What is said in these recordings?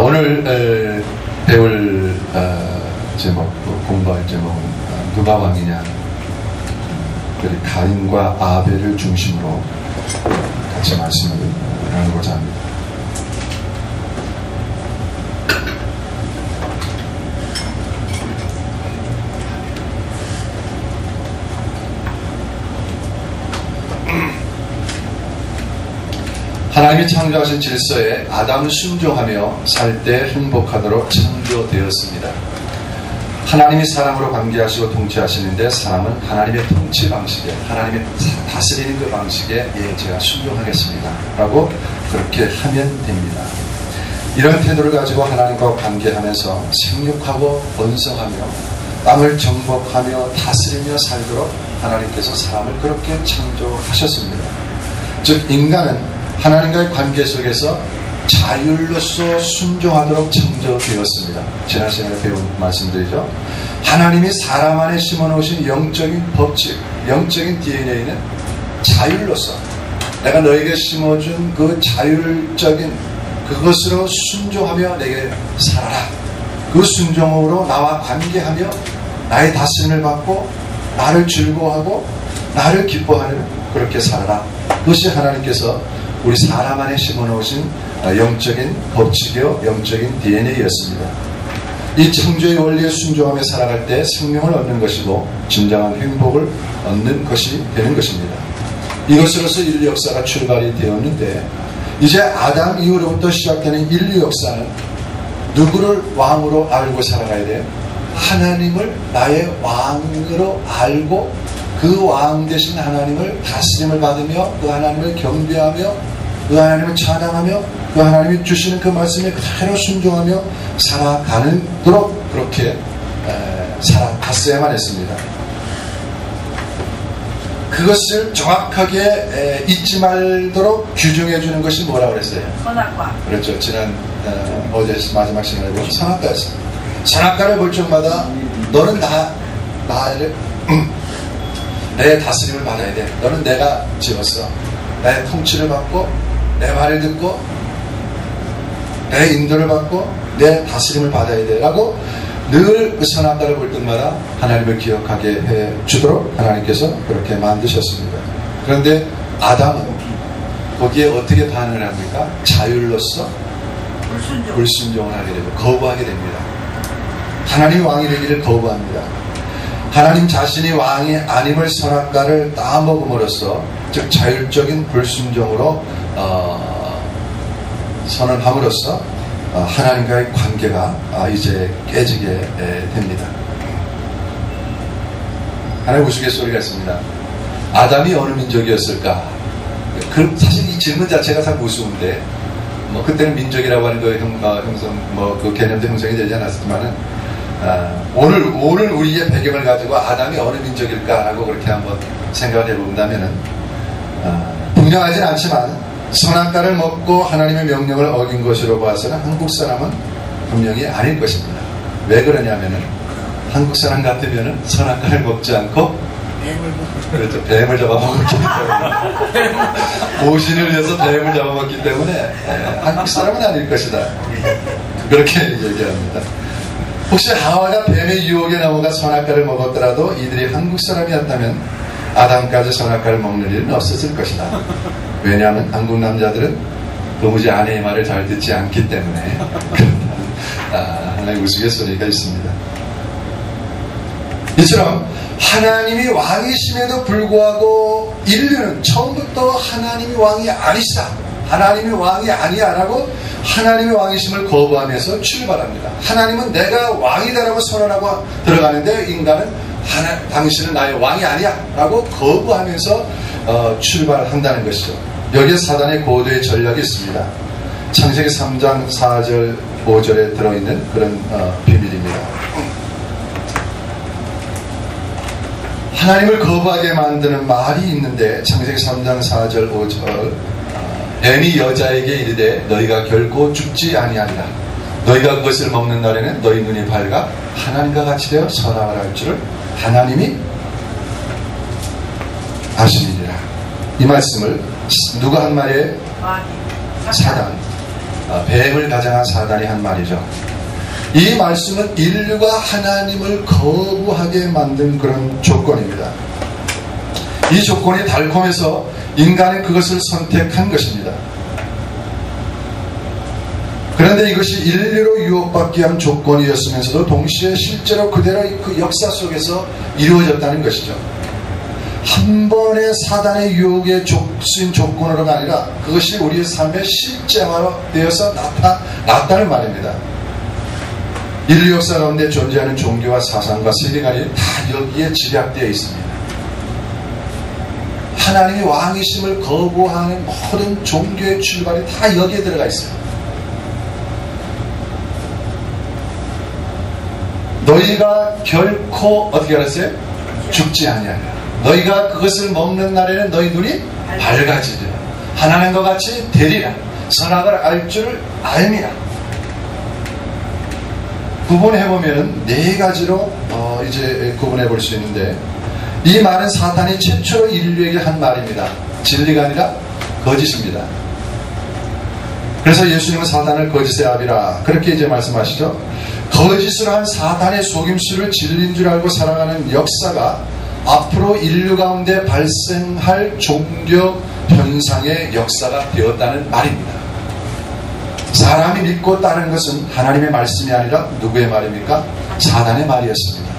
오늘 배울 제목, 공부할 제목은 누가 왕이냐. 가인과 아벨을 중심으로 같이 말씀을 나누고자 합니다. 하나님이 창조하신 질서에 아담은 순종하며 살 때 행복하도록 창조되었습니다. 하나님이 사람으로 관계하시고 통치하시는데 사람은 하나님의 통치 방식에, 하나님의 다스리는 그 방식에 제가 순종하겠습니다 라고 그렇게 하면 됩니다. 이런 태도를 가지고 하나님과 관계하면서 생육하고 번성하며 땅을 정복하며 다스리며 살도록 하나님께서 사람을 그렇게 창조하셨습니다. 즉 인간은 하나님과의 관계 속에서 자율로서 순종하도록 창조되었습니다. 지난 시간에 배운 말씀드리죠. 하나님이 사람 안에 심어놓으신 영적인 법칙, 영적인 DNA는 자율로서 내가 너에게 심어준 그 자율적인 그것으로 순종하며 내게 살아라. 그 순종으로 나와 관계하며 나의 다스림을 받고 나를 즐거워하고 나를 기뻐하는 그렇게 살아라. 그것이 하나님께서 우리 사람 안에 심어놓으신 영적인 법칙이요 영적인 DNA였습니다. 이 창조의 원리에 순종하며 살아갈 때 생명을 얻는 것이고 진정한 행복을 얻는 것이 되는 것입니다. 이것으로서 인류 역사가 출발이 되었는데 이제 아담 이후로부터 시작되는 인류 역사는 누구를 왕으로 알고 살아가야 돼요? 하나님을 나의 왕으로 알고 그 왕 되신 하나님을 다스림을 받으며 그 하나님을 경배하며 그 하나님을 찬양하며 그 하나님이 주시는 그 말씀에 그대로 순종하며 살아가도록 그렇게 살아갔어야만 했습니다. 그것을 정확하게 잊지 말도록 규정해 주는 것이 뭐라고 그랬어요? 선악과. 그렇죠. 지난 어제 마지막 시간에 보면 선악과였어요. 선악과를 볼 적마다 너는 나를 내 다스림을 받아야 돼. 너는 내가 지었어. 내 통치를 받고 내 말을 듣고 내 인도를 받고 내 다스림을 받아야 돼 라고 늘 그 선악과를 볼 때마다 하나님을 기억하게 해 주도록 하나님께서 그렇게 만드셨습니다. 그런데 아담은 거기에 어떻게 반응을 합니까? 자율로서 불순종을 하게 되고 거부하게 됩니다. 하나님 왕이 되기를 거부합니다. 하나님 자신이 왕이 아님을 선악과를 따먹음으로써 즉 자율적인 불순종으로 선언함으로써 하나님과의 관계가 이제 깨지게 됩니다. 하나의 우스갯소리가 있습니다. 아담이 어느 민족이었을까? 사실 이 질문 자체가 참 우스운데 그때는 민족이라고 하는 그 개념도 형성이 되지 않았지만은 오늘 우리의 배경을 가지고 아담이 어느 민족일까라고 그렇게 한번 생각을 해본다면은 분명하진 않지만 선악과를 먹고 하나님의 명령을 어긴 것으로 봐서는 한국 사람은 분명히 아닐 것입니다. 왜 그러냐면은 한국 사람 같으면은 선악과를 먹지 않고 그렇죠. 뱀을 잡아먹었기 때문에 모신을 위해서 뱀을 잡아먹기 때문에 한국 사람은 아닐 것이다. 그렇게 얘기합니다. 혹시 하와가 뱀의 유혹에 넘어가 선악과를 먹었더라도 이들이 한국 사람이었다면 아담까지 선악과를 먹는 일은 없었을 것이다. 왜냐하면 한국 남자들은 도무지 아내의 말을 잘 듣지 않기 때문에 하나의 우스갯소리가 있습니다. 이처럼 하나님이 왕이심에도 불구하고 인류는 처음부터 하나님이 왕이 아니시다. 하나님이 왕이 아니야 라고 하나님의 왕이심을 거부하면서 출발합니다. 하나님은 내가 왕이다라고 선언하고 들어가는데 인간은 당신은 나의 왕이 아니야 라고 거부하면서 출발한다는 것이죠. 여기에 사단의 고도의 전략이 있습니다. 창세기 3장 4절 5절에 들어있는 그런 비밀입니다. 하나님을 거부하게 만드는 말이 있는데 창세기 3장 4절 5절 뱀이 여자에게 이르되 너희가 결코 죽지 아니하리라. 너희가 그것을 먹는 날에는 너희 눈이 밝아 하나님과 같이 되어 선악을 할 줄을 하나님이 아시리라. 이 말씀을 누가 한 말이에요? 사단. 뱀을 가장한 사단이 한 말이죠. 이 말씀은 인류가 하나님을 거부하게 만든 그런 조건입니다. 이 조건이 달콤해서 인간은 그것을 선택한 것입니다. 그런데 이것이 인류로 유혹받게 한 조건이었으면서도 동시에 실제로 그대로 그 역사 속에서 이루어졌다는 것이죠. 한 번의 사단의 유혹에 족신 조건으로가 아니라 그것이 우리의 삶의 실제화되어서 나타났다는 말입니다. 인류 역사 가운데 존재하는 종교와 사상과 세계관이 다 여기에 집약되어 있습니다. 하나님이 왕이심을 거부하는 모든 종교의 출발이 다 여기에 들어가 있어요. 너희가 결코 어떻게 알았어요? 죽지 아니하리라. 너희가 그것을 먹는 날에는 너희 눈이 밝아지리라. 하나님과 같이 되리라. 선악을 알 줄을 알미라. 구분해보면 네 가지로 이제 구분해 볼 수 있는데, 이 말은 사탄이 최초로 인류에게 한 말입니다. 진리가 아니라 거짓입니다. 그래서 예수님은 사탄을 거짓의 아비라 그렇게 이제 말씀하시죠. 거짓으로 한 사탄의 속임수를 진리인 줄 알고 살아가는 역사가 앞으로 인류 가운데 발생할 종교 현상의 역사가 되었다는 말입니다. 사람이 믿고 따르는 것은 하나님의 말씀이 아니라 누구의 말입니까? 사탄의 말이었습니다.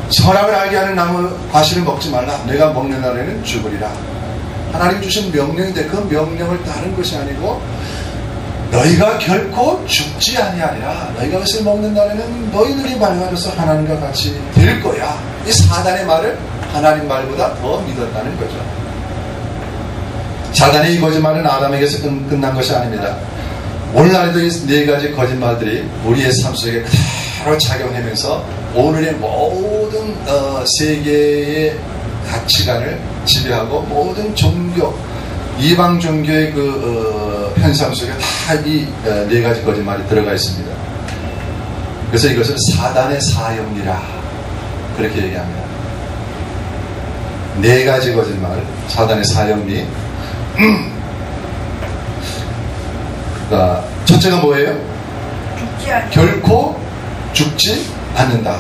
선악을 알게 하는 나무 과실을 먹지 말라. 내가 먹는 날에는 죽으리라. 하나님 주신 명령인데 그 명령을 따른 것이 아니고 너희가 결코 죽지 아니하리라. 너희가 그것을 먹는 날에는 너희들이 밝아져서 하나님과 같이 될 거야. 이 사단의 말을 하나님 말보다 더 믿었다는 거죠. 사단의 이 거짓말은 아담에게서 끝난 것이 아닙니다. 오늘날에도 이 네 가지 거짓말들이 우리의 삶 속에 그대로 작용하면서 오늘의 모든 세계의 가치관을 지배하고 모든 종교, 이방 종교의 그 현상 속에 다 이 네 가지 거짓말이 들어가 있습니다. 그래서 이것을 사단의 사형이라 그렇게 얘기합니다. 네 가지 거짓말, 사단의 사형리. 첫째가 뭐예요? 결코 죽지 않는다.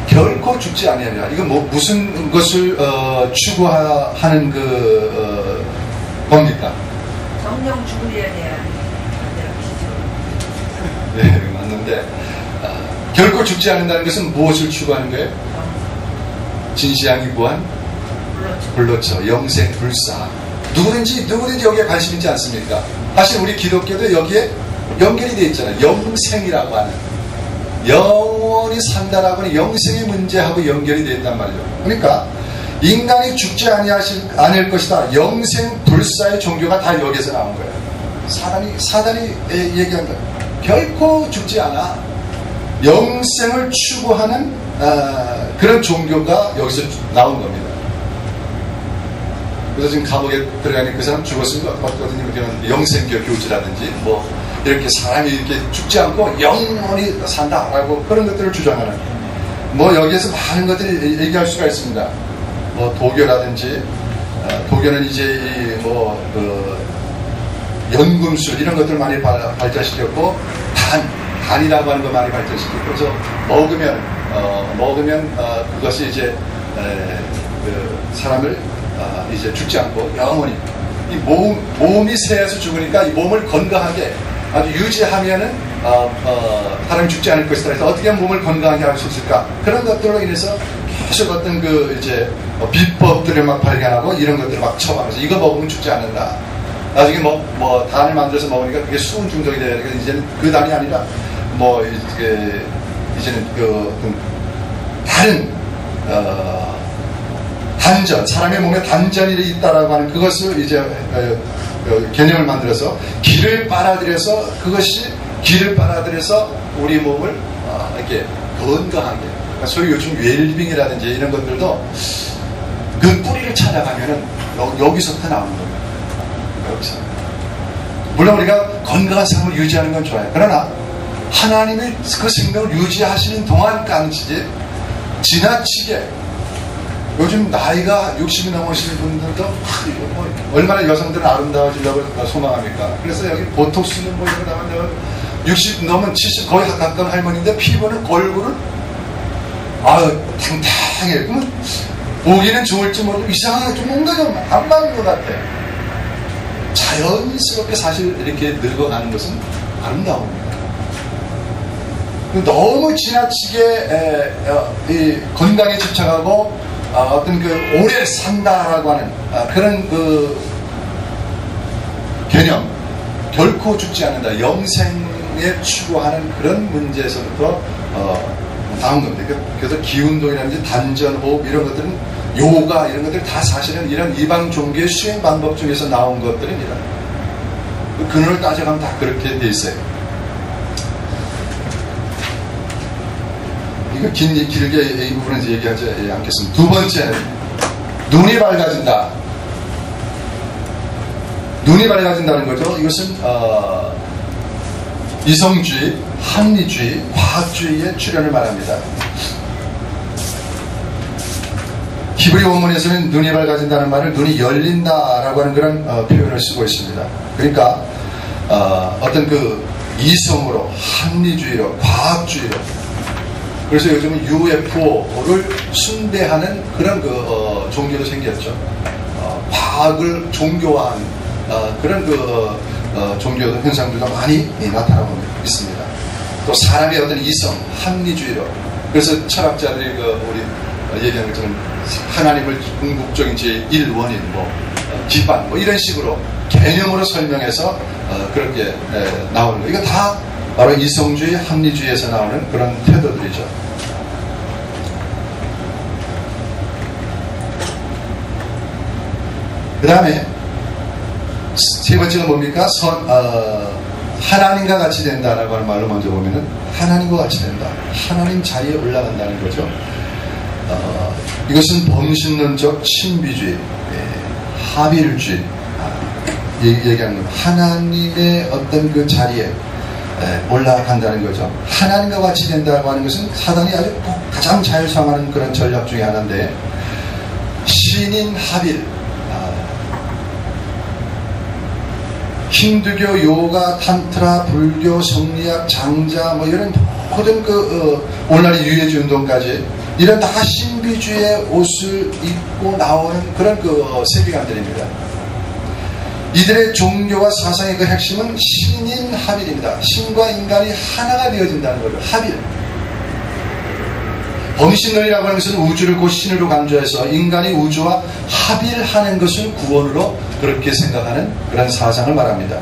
결코 죽지 아니하리라. 이건 뭐 무슨 것을 추구하는 겁니까? 정령 죽으리에 대한 네, 맞는데 결코 죽지 않는다는 것은 무엇을 추구하는 거예요? 진시황이 구한 불로처, 영생, 불사. 누구든지 여기에 관심 있지 않습니까? 사실 우리 기독교도 여기에 연결이 되어 있잖아요. 영생이라고 하는, 영원히 산다라고 하는 영생의 문제하고 연결이 되어 있단 말이죠. 그러니까 인간이 죽지 않을 것이다. 영생, 불사의 종교가 다 여기에서 나온 거예요. 사단이 얘기한 거예요. 결코 죽지 않아. 영생을 추구하는 그런 종교가 여기서 나온 겁니다. 그래서 지금 감옥에 들어가니 그 사람 죽었으면 어떻거든요. 영생교 교주라든지 뭐 이렇게 사람이 이렇게 죽지 않고 영원히 산다라고 그런 것들을 주장하는, 뭐 여기에서 많은 것들을 얘기할 수가 있습니다. 뭐 도교라든지 도교는 이제 연금술 이런 것들 많이 발전시켰고 단이라고 하는 거 많이 발전시켰고, 그래서 먹으면 그것이 이제 사람을 이제 죽지 않고 영원히 이 몸이 쇠해서 죽으니까 이 몸을 건강하게 아주 유지하면은 사람이 죽지 않을 것이다. 그래서 어떻게 하면 몸을 건강하게 할 수 있을까? 그런 것들로 인해서 계속 어떤 이제 비법들을 막 발견하고 이런 것들을 막 처방해서 이거 먹으면 죽지 않는다. 나중에 단을 만들어서 먹으니까 그게 수은 중독이 돼야 되니까 이제는 그 단이 아니라 이제는 다른 단전, 사람의 몸에 단전이 있다라고 하는 그것을 이제 개념을 만들어서 길을 빨아들여서 우리 몸을 이렇게 건강하게, 소위 요즘 웰빙이라든지 이런 것들도 그 뿌리를 찾아가면은 여기서부터 나오는 겁니다. 여기서. 물론 우리가 건강한 삶을 유지하는 건 좋아요. 그러나 하나님이 그 생명을 유지하시는 동안까지 지나치게 요즘 나이가 60이 넘으시는 분들도 뭐 얼마나 여성들은 아름다워지려고 소망합니까? 그래서 여기 보톡스는 뭐 이런 거 나오면 60 넘은 70 거의 가까운 할머니인데 피부는 얼굴은 탕탕해. 그러면 보기는 좋을지 모르고 이상하게 좀 뭔가 좀 안 맞는 것 같아. 자연스럽게 사실 이렇게 늙어가는 것은 아름다움입니다. 너무 지나치게 이 건강에 집착하고 어떤 그 오래 산다라고 하는 그런 그 개념, 결코 죽지 않는다, 영생에 추구하는 그런 문제에서부터 나온 겁니다. 그래서 기운동이라든지 단전호흡 이런 것들은 요가 이런 것들 다 사실은 이런 이방 종교의 수행 방법 중에서 나온 것들입니다. 그 근원을 따져가면 다 그렇게 돼 있어요. 이거 길게 이 부분은 얘기하지 않겠습니다. 두 번째는 눈이 밝아진다. 눈이 밝아진다는 거죠. 이것은 이성주의, 합리주의, 과학주의의 출현을 말합니다. 히브리 원문에서는 눈이 밝아진다는 말을 눈이 열린다라고 하는 그런 표현을 쓰고 있습니다. 그러니까 어떤 그 이성으로, 합리주의로, 과학주의로, 그래서 요즘은 UFO를 숭배하는 그런 그 종교도 생겼죠. 과학을 종교화한 그런 그 종교도 현상들도 많이 나타나고 있습니다. 또 사람의 어떤 이성, 합리주의로, 그래서 철학자들이 우리 얘기하는 것처럼 하나님을 궁극적인 제1 원인, 기반, 이런 식으로 개념으로 설명해서 그렇게 나오는 거예요. 이거 다 바로 이성주의, 합리주의에서 나오는 그런 태도들이죠. 그 다음에 세 번째가 뭡니까? 하나님과 같이 된다라고 하는 말로 먼저 보면은 하나님과 같이 된다. 하나님 자리에 올라간다는 거죠. 이것은 범신론적 신비주의, 하빌주의 얘기하는 겁니다. 하나님의 어떤 그 자리에 올라간다는 거죠. 하나님과 같이 된다고 하는 것은 사단이 아주 가장 잘 사용하는 그런 전략 중에 하나인데, 신인 하빌, 힌두교, 요가, 탄트라, 불교, 성리학, 장자, 이런 모든 오늘날의 유해주 운동까지 이런 다 신비주의 옷을 입고 나오는 그런 세계관들입니다. 이들의 종교와 사상의 그 핵심은 신인 합일입니다. 신과 인간이 하나가 되어진다는 거죠. 합일. 범신론이라고 하는 것은 우주를 곧 신으로 강조해서 인간이 우주와 합일하는 것을 구원으로 그렇게 생각하는 그런 사상을 말합니다.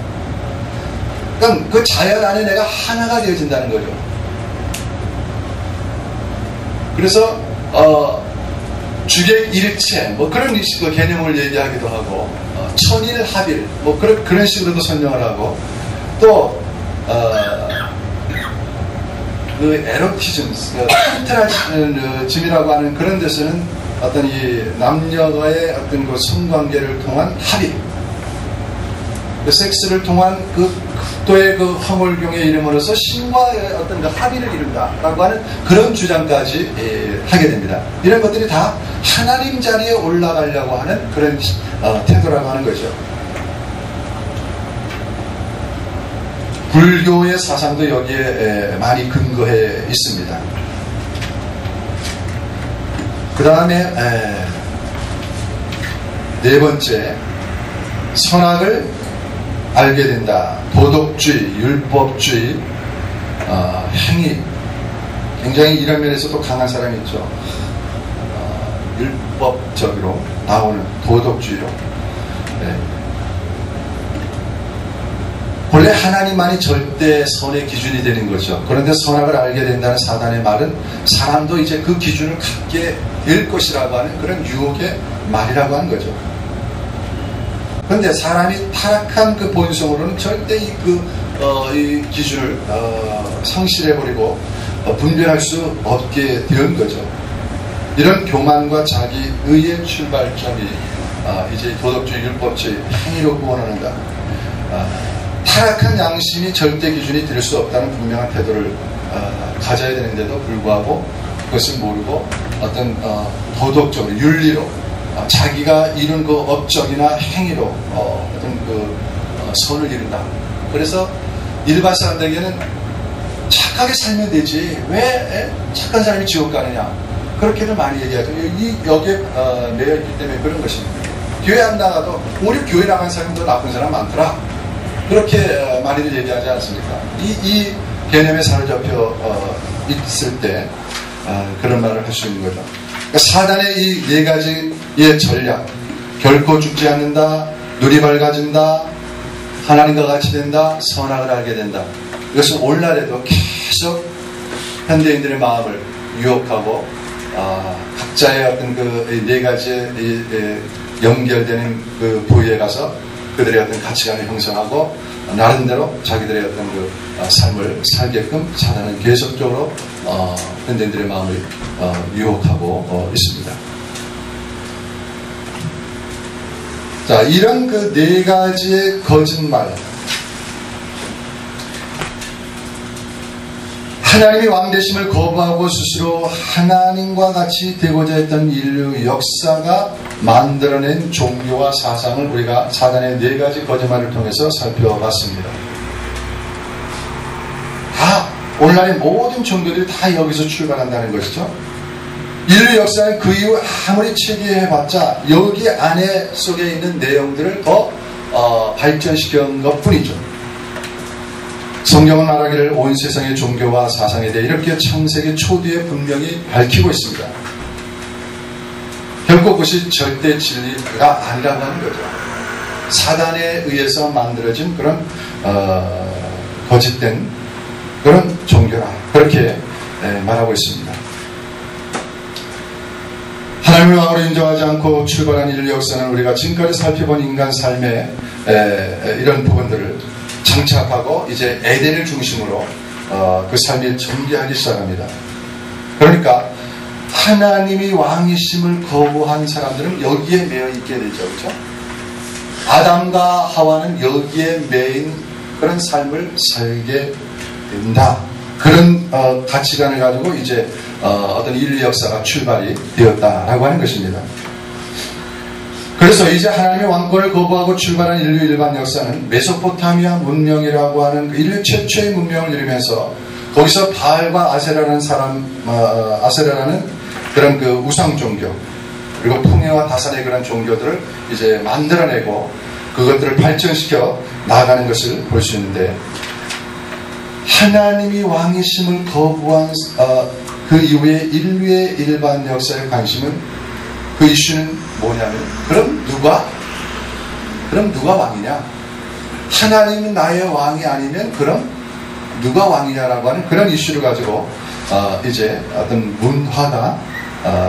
그러니까 그 자연 안에 내가 하나가 되어진다는 거죠. 그래서 주객일체 그런 개념을 얘기하기도 하고, 천일합일 그런 식으로도 설명을 하고, 또 그 에로티즘, 탄트라즘이라고 하는 그런 데서는 어떤 이 남녀와의 어떤 그 성관계를 통한 합일, 그 섹스를 통한 그 극도의 그 화물경에 이름으로써 신과의 어떤 그 합의를 이룬다라고 하는 그런 주장까지 하게 됩니다. 이런 것들이 다 하나님 자리에 올라가려고 하는 그런 태도라고 하는 거죠. 불교의 사상도 여기에 많이 근거해 있습니다. 그 다음에 네 번째, 선악을 알게 된다. 도덕주의, 율법주의, 행위. 굉장히 이런 면에서도 강한 사람이 있죠. 율법적으로 나오는 도덕주의로. 원래 하나님만이 절대 선의 기준이 되는 거죠. 그런데 선악을 알게 된다는 사단의 말은 사람도 이제 그 기준을 갖게 될 것이라고 하는 그런 유혹의 말이라고 하는 거죠. 그런데 사람이 타락한 그 본성으로는 절대 이 기준을 상실해버리고 분별할 수 없게 된 거죠. 이런 교만과 자기의의 출발점이 이제 도덕주의, 율법주의, 행위로 구원하는가. 타락한 양심이 절대 기준이 될 수 없다는 분명한 태도를 가져야 되는데도 불구하고 그것을 모르고 어떤 도덕적으로 윤리로 자기가 이룬 그 업적이나 행위로 어떤 선을 이룬다. 그래서 일반 사람들에게는 착하게 살면 되지 왜 착한 사람이 지옥 가느냐 그렇게들 많이 얘기하죠. 여기에 매여 있기 때문에 그런 것입니다. 교회 안 나가도 오히려 교회 나간 사람이 더 나쁜 사람 많더라. 그렇게 많이들 얘기하지 않습니까? 이 개념에 사로잡혀 있을 때 그런 말을 할 수 있는 거죠. 그러니까 사단의 이 네 가지의 전략, 결코 죽지 않는다, 눈이 밝아진다, 하나님과 같이 된다, 선악을 알게 된다. 이것은 오늘날에도 계속 현대인들의 마음을 유혹하고 각자의 어떤 그 네 가지의 연결되는 그 부위에 가서 그들의 어떤 가치관을 형성하고 나름대로 자기들의 어떤 그 삶을 살게끔 사단은 계속적으로 현대인들의 마음을 유혹하고 있습니다. 자, 이런 그 네 가지의 거짓말, 하나님이 왕되심을 거부하고 스스로 하나님과 같이 되고자 했던 인류 역사가 만들어낸 종교와 사상을 우리가 사단의 네 가지 거짓말을 통해서 살펴봤습니다. 다 오늘날의 모든 종교들이 다 여기서 출발한다는 것이죠. 인류 역사는 그 이후 아무리 체계해봤자 여기 안에 속에 있는 내용들을 더 발전시킨 것뿐이죠. 성경은 말하기를 온 세상의 종교와 사상에 대해 이렇게 창세기 초기에 분명히 밝히고 있습니다. 결코 그것이 절대 진리가 아니라고 하는 거죠. 사단에 의해서 만들어진 그런 거짓된 그런 종교라 그렇게 말하고 있습니다. 하나님을 왕으로 인정하지 않고 출발한 인류 역사는 우리가 지금까지 살펴본 인간 삶의 이런 부분들을 장착하고 이제 에덴을 중심으로 그 삶이 전개하기 시작합니다. 그러니까 하나님이 왕이심을 거부한 사람들은 여기에 매여 있게 되죠. 그렇죠? 아담과 하와는 여기에 매인 그런 삶을 살게 된다. 그런 가치관을 가지고 이제 어떤 인류 역사가 출발이 되었다라고 하는 것입니다. 그래서 이제 하나님의 왕권을 거부하고 출발한 인류 일반 역사는 메소포타미아 문명이라고 하는 그 인류 최초의 문명을 이루면서 거기서 바알과 아세라라는 그런 그 우상 종교 그리고 풍요와 다산의 그런 종교들을 이제 만들어내고 그것들을 발전시켜 나아가는 것을 볼 수 있는데 하나님이 왕이심을 거부한 그 이후에 인류의 일반 역사의 관심은 그 이슈는 뭐냐면 그럼 누가 왕이냐? 하나님은 나의 왕이 아니면 그럼 누가 왕이냐라고 하는 그런 이슈를 가지고 이제 어떤 문화가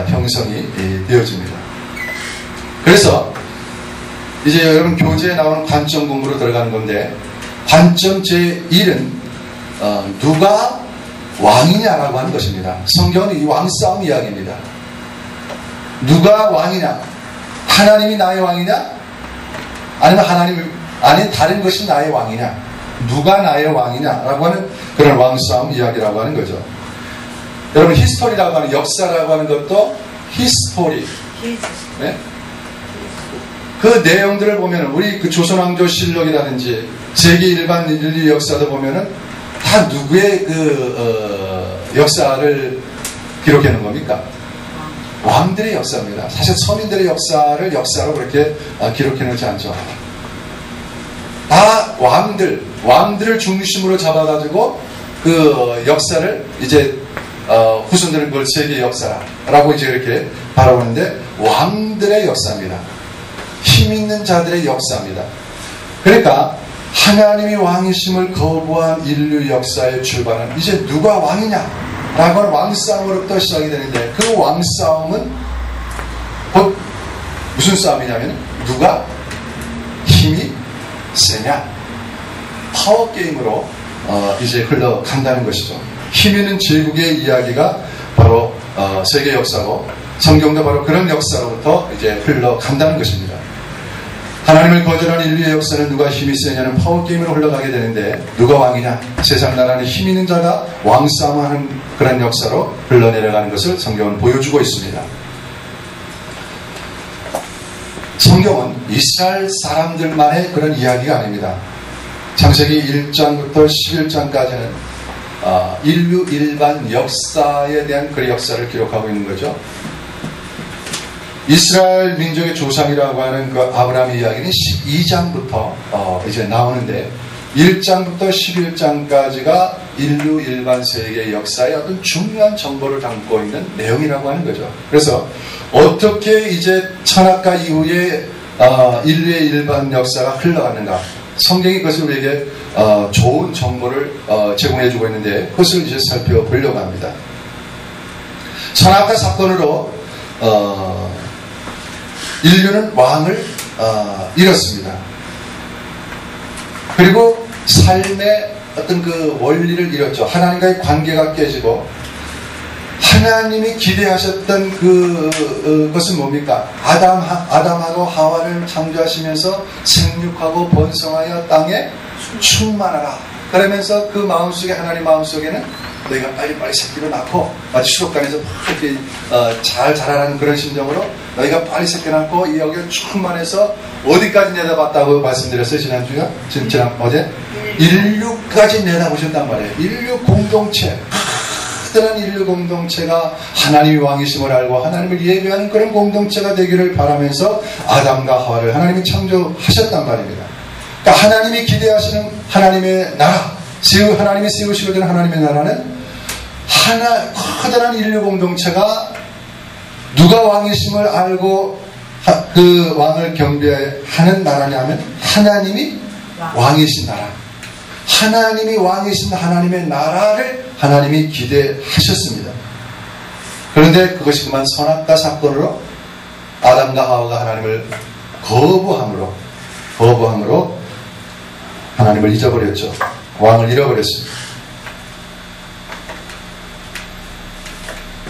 형성이 되어집니다. 그래서 이제 여러분 교재에 나오는 관점 공부로 들어가는 건데 관점 제1은 누가 왕이냐라고 하는 것입니다. 성경은 이 왕싸움 이야기입니다. 누가 왕이냐? 하나님이 나의 왕이냐? 아니면 아닌 다른 것이 나의 왕이냐? 누가 나의 왕이냐라고 하는 그런 왕싸움 이야기라고 하는 거죠. 여러분 히스토리라고 하는 역사라고 하는 것도 히스토리. 네? 그 내용들을 보면은 우리 그 조선왕조실록이라든지 세계 일반 인류 역사도 보면은 다 누구의 그 역사를 기록해 놓은 겁니까? 왕들의 역사입니다. 사실 서민들의 역사로 그렇게 기록해 놓지 않죠. 다 왕들을 중심으로 잡아가지고 그 역사를 이제 후손들은 그걸 세계 역사라고 이제 이렇게 바라보는데 왕들의 역사입니다. 힘 있는 자들의 역사입니다. 그러니까 하나님이 왕이심을 거부한 인류 역사의 출발은 이제 누가 왕이냐? 라고 하는 왕싸움으로부터 시작이 되는데 그 왕싸움은 곧 무슨 싸움이냐면 누가 힘이 세냐? 파워게임으로 이제 흘러간다는 것이죠. 힘 있는 제국의 이야기가 바로 세계 역사고 성경도 바로 그런 역사로부터 이제 흘러간다는 것입니다. 하나님을 거절한 인류의 역사는 누가 힘이 세냐는 파워게임으로 흘러가게 되는데 누가 왕이냐? 세상 나라는 힘 있는 자가 왕싸움하는 그런 역사로 흘러내려가는 것을 성경은 보여주고 있습니다. 성경은 이스라엘 사람들만의 그런 이야기가 아닙니다. 창세기 1장부터 11장까지는 인류 일반 역사에 대한 그 역사를 기록하고 있는 거죠. 이스라엘 민족의 조상이라고 하는 그 아브라함 이야기는 12장부터 이제 나오는데 1장부터 11장까지가 인류 일반 세계의 역사의 어떤 중요한 정보를 담고 있는 내용이라고 하는 거죠. 그래서 어떻게 이제 천학과 이후에 인류의 일반 역사가 흘러가는가, 성경이 그것을 우리에게 좋은 정보를 제공해주고 있는데 그것을 이제 살펴보려고 합니다. 천학과 사건으로 인류는 왕을 잃었습니다. 그리고 삶의 어떤 그 원리를 잃었죠. 하나님과의 관계가 깨지고 하나님이 기대하셨던 그것은 뭡니까? 아담하고 하와를 창조하시면서 생육하고 번성하여 땅에 충만하라. 그러면서 그 마음속에, 하나님 마음속에는 너희가 빨리빨리 새끼를 낳고 마치 수족관에서 이렇게 잘 자라라는 그런 심정으로 너희가 빨리 새끼 낳고 이 여기에 충만해서 어디까지 내다봤다고 말씀드렸어요? 지난주에? 어제? 인류까지 내다보셨단 말이에요. 인류 공동체, 특별한 인류 공동체가 하나님이 왕이심을 알고 하나님을 예배하는 그런 공동체가 되기를 바라면서 아담과 하와를 하나님이 창조하셨단 말입니다. 그러니까 하나님이 기대하시는 하나님의 나라, 하나님이 세우시고 되는 하나님의 나라는 커다란 인류 공동체가 누가 왕이심을 알고 그 왕을 경배하는 나라냐면 하나님이 왕이신 나라, 하나님이 왕이신 하나님의 나라를 하나님이 기대하셨습니다. 그런데 그것이 그만 선악과 사건으로 아담과 하와가 하나님을 거부함으로 하나님을 잊어버렸죠. 왕을 잃어버렸습니다.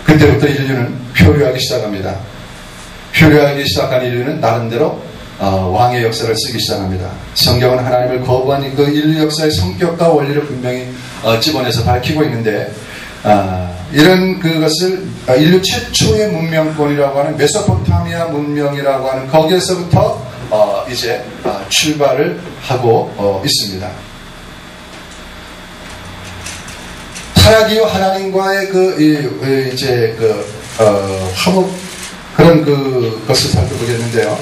그때부터 인류는 표류하기 시작합니다. 표류하기 시작한 인류는 나름대로 왕의 역사를 쓰기 시작합니다. 성경은 하나님을 거부한 그 인류 역사의 성격과 원리를 분명히 집어내서 밝히고 있는데 이런 그것을 인류 최초의 문명권이라고 하는 메소포타미아 문명이라고 하는 거기에서부터 이제 출발을 하고 있습니다. 타락 이후 하나님과의 화목 그런 것을 살펴보겠는데요.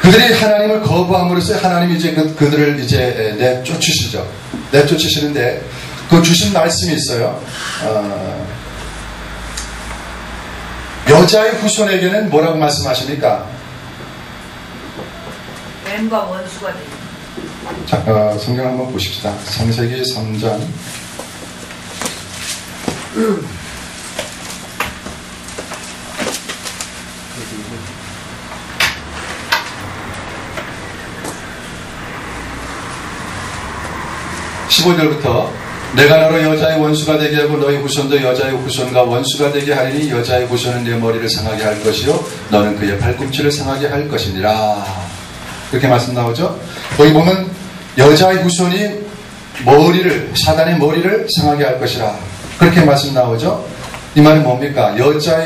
그들이 하나님을 거부함으로써 하나님이 이제 그들을 이제 내쫓으시죠. 내쫓으시는데 그 주신 말씀이 있어요. 여자의 후손에게는 뭐라고 말씀하십니까? 뱀과 원수가 되는. 자, 성경 한번 보십시다. 창세기 3장 15절부터 내가 너로 여자의 원수가 되게 하고 너희 후손도 여자의 후손과 원수가 되게 하리니 여자의 후손은 내 머리를 상하게 할 것이요 너는 그의 발꿈치를 상하게 할 것이니라. 그렇게 말씀 나오죠. 거기 보면 여자의 후손이 사단의 머리를 상하게 할 것이라 그렇게 말씀 나오죠. 이 말은 뭡니까?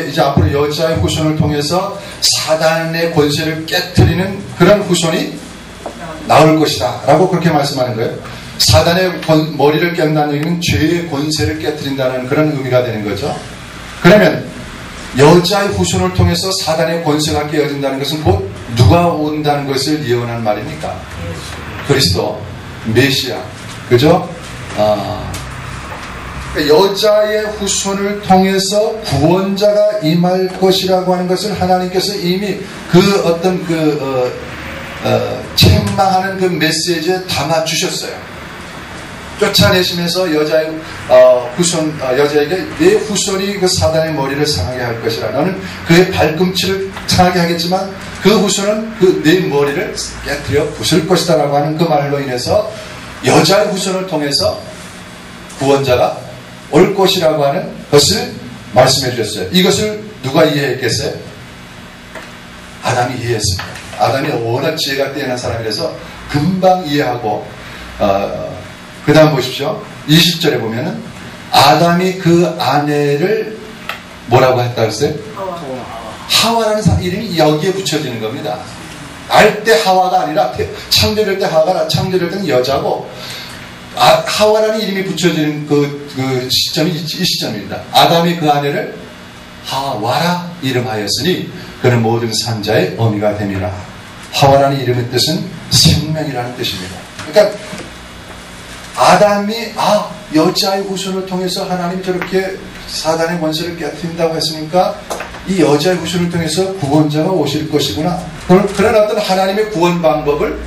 이제 앞으로 여자의 후손을 통해서 사단의 권세를 깨트리는 그런 후손이 나올 것이다 라고 그렇게 말씀하는 거예요. 사단의 머리를 깬다는 얘기는 죄의 권세를 깨트린다는 그런 의미가 되는 거죠. 그러면 여자의 후손을 통해서 사단의 권세가 깨어진다는 것은 곧 누가 온다는 것을 예언한 말입니까? 그리스도, 메시아, 그죠? 여자의 후손을 통해서 구원자가 임할 것이라고 하는 것을 하나님께서 이미 그 어떤 책망하는 그 메시지에 담아주셨어요. 쫓아내시면서 여자의 여자에게 내 후손이 그 사단의 머리를 상하게 할 것이라. 너는 그의 발꿈치를 상하게 하겠지만 그 후손은 그 내 머리를 깨뜨려 부술 것이다 라고 하는 그 말로 인해서 여자의 후손을 통해서 구원자가 올 것이라고 하는 것을 말씀해 주셨어요. 이것을 누가 이해했겠어요? 아담이 이해했습니다. 아담이 워낙 지혜가 뛰어난 사람이라서 금방 이해하고 그 다음 보십시오. 20절에 보면은 아담이 그 아내를 뭐라고 했다 했어요? 하와라는 이름이 여기에 붙여지는 겁니다. 알 때 하와가 아니라 창조될 때 하와가 창조될 때는 여자고 하와라는 이름이 붙여지는 그 시점이 이 시점입니다. 아담이 그 아내를 하와라 이름하였으니 그는 모든 산자의 어미가 됨이라. 하와라는 이름의 뜻은 생명이라는 뜻입니다. 그러니까 아담이 여자의 후손을 통해서 하나님이 저렇게 사단의 권세를 깨뜨린다고 했으니까 이 여자의 후손을 통해서 구원자가 오실 것이구나. 그런 어떤 하나님의 구원 방법을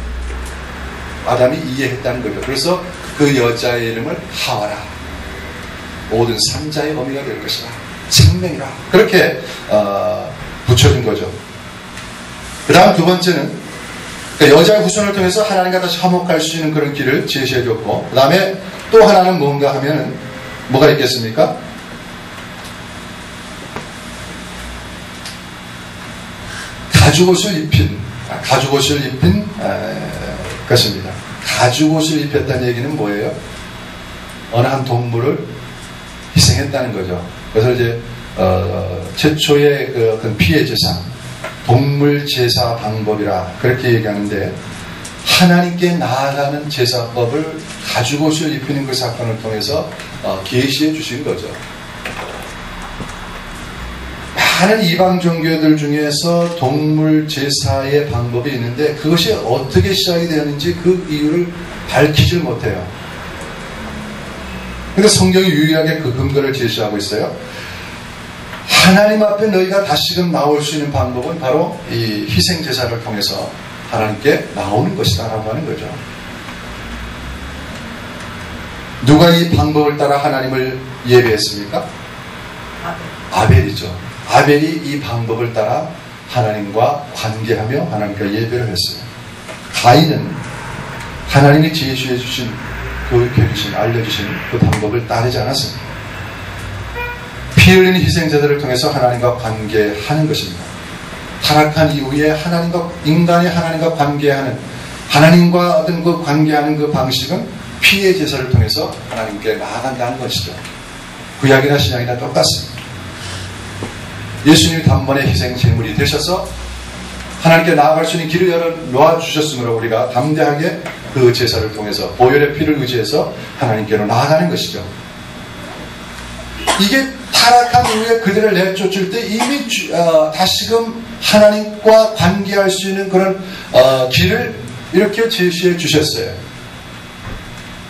아담이 이해했다는 거죠. 그래서 그 여자의 이름을 하와라. 모든 산자의 어미가 될 것이라. 생명이라. 그렇게 붙여준 거죠. 그 다음 두 번째는 그러니까 여자의 후손을 통해서 하나님과 다시 화목할 수 있는 그런 길을 제시해줬고 그 다음에 또 하나는 뭔가 하면은 뭐가 있겠습니까? 가죽옷을 입힌 것입니다. 가죽옷을 입혔다는 얘기는 뭐예요? 어느 한 동물을 희생했다는 거죠. 그래서 이제 최초의 그 어떤 피해 제사, 동물 제사 방법이라 그렇게 얘기하는데 하나님께 나아가는 제사법을 가죽옷을 입히는 그 사건을 통해서 계시해 주신 거죠. 많은 이방 종교들 중에서 동물 제사의 방법이 있는데 그것이 어떻게 시작이 되었는지 그 이유를 밝히질 못해요. 그런데 성경이 유일하게 그 근거를 제시하고 있어요. 하나님 앞에 너희가 다시금 나올 수 있는 방법은 바로 이 희생 제사를 통해서 하나님께 나오는 것이다 라고 하는 거죠. 누가 이 방법을 따라 하나님을 예배했습니까? 아벨이죠. 아벨이 이 방법을 따라 하나님과 관계하며 하나님과 예배를 했어요. 가인은 하나님이 제시해 주신 교육해주신 알려주신 그 방법을 따르지 않았습니다. 피 흘리는 희생제들을 통해서 하나님과 관계하는 것입니다. 타락한 이후에 인간이 하나님과 관계하는 하나님과 어떤 그 관계하는 그 방식은 피의 제사를 통해서 하나님께 나아간다는 것이죠. 구약이나 신약이나 똑같습니다. 예수님이 단번에 희생 제물이 되셔서 하나님께 나아갈 수 있는 길을 열어 놓아주셨으므로 우리가 담대하게 그 제사를 통해서 보혈의 피를 의지해서 하나님께로 나아가는 것이죠. 이게 타락한 이후에 그들을 내쫓을 때 이미 다시금 하나님과 관계할 수 있는 그런 길을 이렇게 제시해 주셨어요.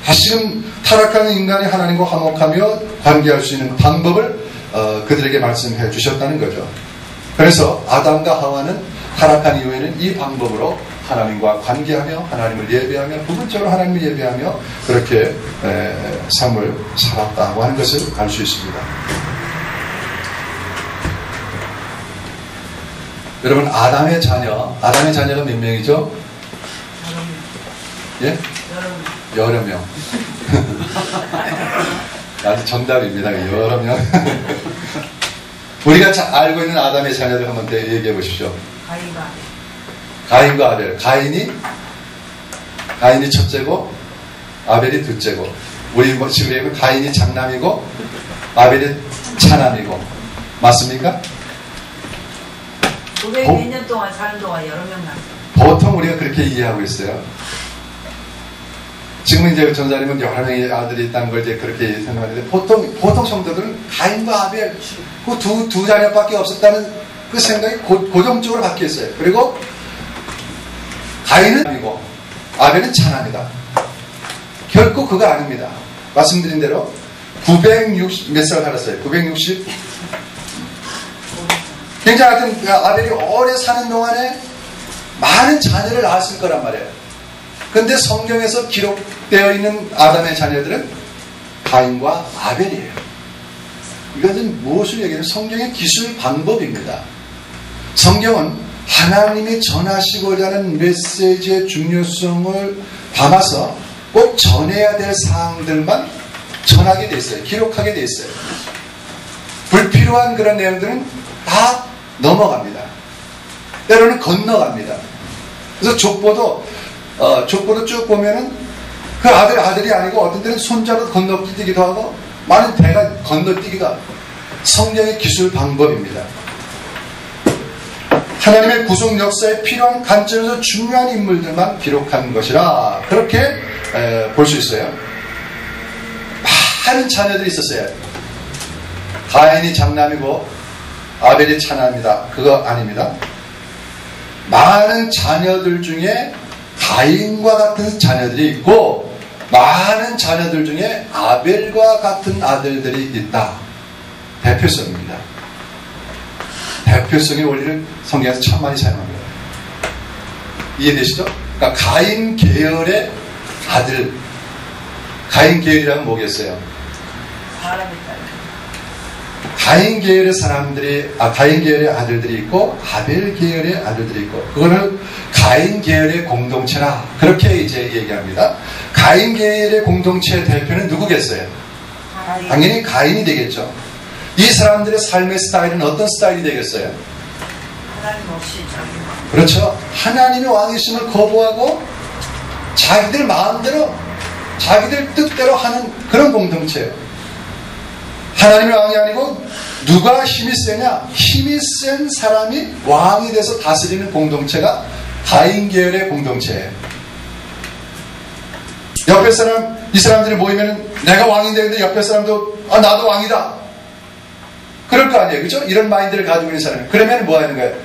다시금 타락하는 인간이 하나님과 화목하며 관계할 수 있는 방법을 그들에게 말씀해 주셨다는 거죠. 그래서 아담과 하와는 타락한 이후에는 이 방법으로 하나님과 관계하며 하나님을 예배하며 부분적으로 하나님을 예배하며 그렇게 삶을 살았다고 하는 것을 알 수 있습니다. 여러분 아담의 자녀가 몇 명이죠? 예? 여러 명. 아주 정답입니다. 여러 명. 우리가 알고 있는 아담의 자녀들 한번 얘기해 보십시오. 가인과 아벨. 가인이 첫째고 아벨이 둘째고 우리 지금 얘기하면 가인이 장남이고 아벨이 차남이고 맞습니까? 500몇 년 동안 사는 동안 여러 명 낳았어요. 보통 우리가 그렇게 이해하고 있어요. 지금은 이제 전사님은 여러 명의 아들이 있다는 걸 이제 그렇게 생각하는데 보통 성도들은 가인과 아벨 그 두 자녀밖에 없었다는 그 생각이 고정적으로 바뀌어 있어요. 그리고 가인은 아니고 아벨은 차남이다. 결코 그거 아닙니다. 말씀드린 대로 960 몇 살 살았어요. 960 굉장히 하여튼 아벨이 오래 사는 동안에 많은 자녀를 낳았을 거란 말이에요. 그런데 성경에서 기록되어 있는 아담의 자녀들은 가인과 아벨이에요. 이것은 무엇을 얘기하면 성경의 기술 방법입니다. 성경은 하나님이 전하시고자 하는 메시지의 중요성을 담아서 꼭 전해야 될 사항들만 전하게 돼 있어요. 기록하게 돼 있어요. 불필요한 그런 내용들은 다 넘어갑니다. 때로는 건너갑니다. 그래서 족보도 쭉 보면은 그 아들이 아니고 어떤 때는 손자로 건너뛰기도 하고 많은 대가 건너뛰기도 하고 성경의 기술 방법입니다. 하나님의 구속 역사에 필요한 관점에서 중요한 인물들만 기록한 것이라 그렇게 볼 수 있어요. 많은 자녀들이 있었어요. 가인이 장남이고 아벨이 차남이다. 그거 아닙니다. 많은 자녀들 중에 가인과 같은 자녀들이 있고 많은 자녀들 중에 아벨과 같은 아들들이 있다. 대표성입니다. 대표성의 원리를 성경에서 참 많이 사용합니다. 이해되시죠? 그러니까 가인 계열의 아들, 가인 계열이라면 뭐겠어요? 사람이 있다. 가인 계열의 사람들이, 가인 계열의 아들들이 있고 아벨 계열의 아들들이 있고 그거를 가인 계열의 공동체라 그렇게 이제 얘기합니다. 가인 계열의 공동체의 대표는 누구겠어요? 당연히 가인이 되겠죠. 이 사람들의 삶의 스타일은 어떤 스타일이 되겠어요? 하나님 없이 자기 그렇죠. 하나님의 왕이심을 거부하고 자기들 마음대로 자기들 뜻대로 하는 그런 공동체예요. 하나님의 왕이 아니고 누가 힘이 세냐? 힘이 센 사람이 왕이 돼서 다스리는 공동체가 가인 계열의 공동체예요. 옆에 사람, 이 사람들이 모이면 내가 왕이 되는데 옆에 사람도 나도 왕이다. 그럴 거 아니에요. 그죠? 이런 마인드를 가지고 있는 사람이. 그러면 뭐 하는 거예요?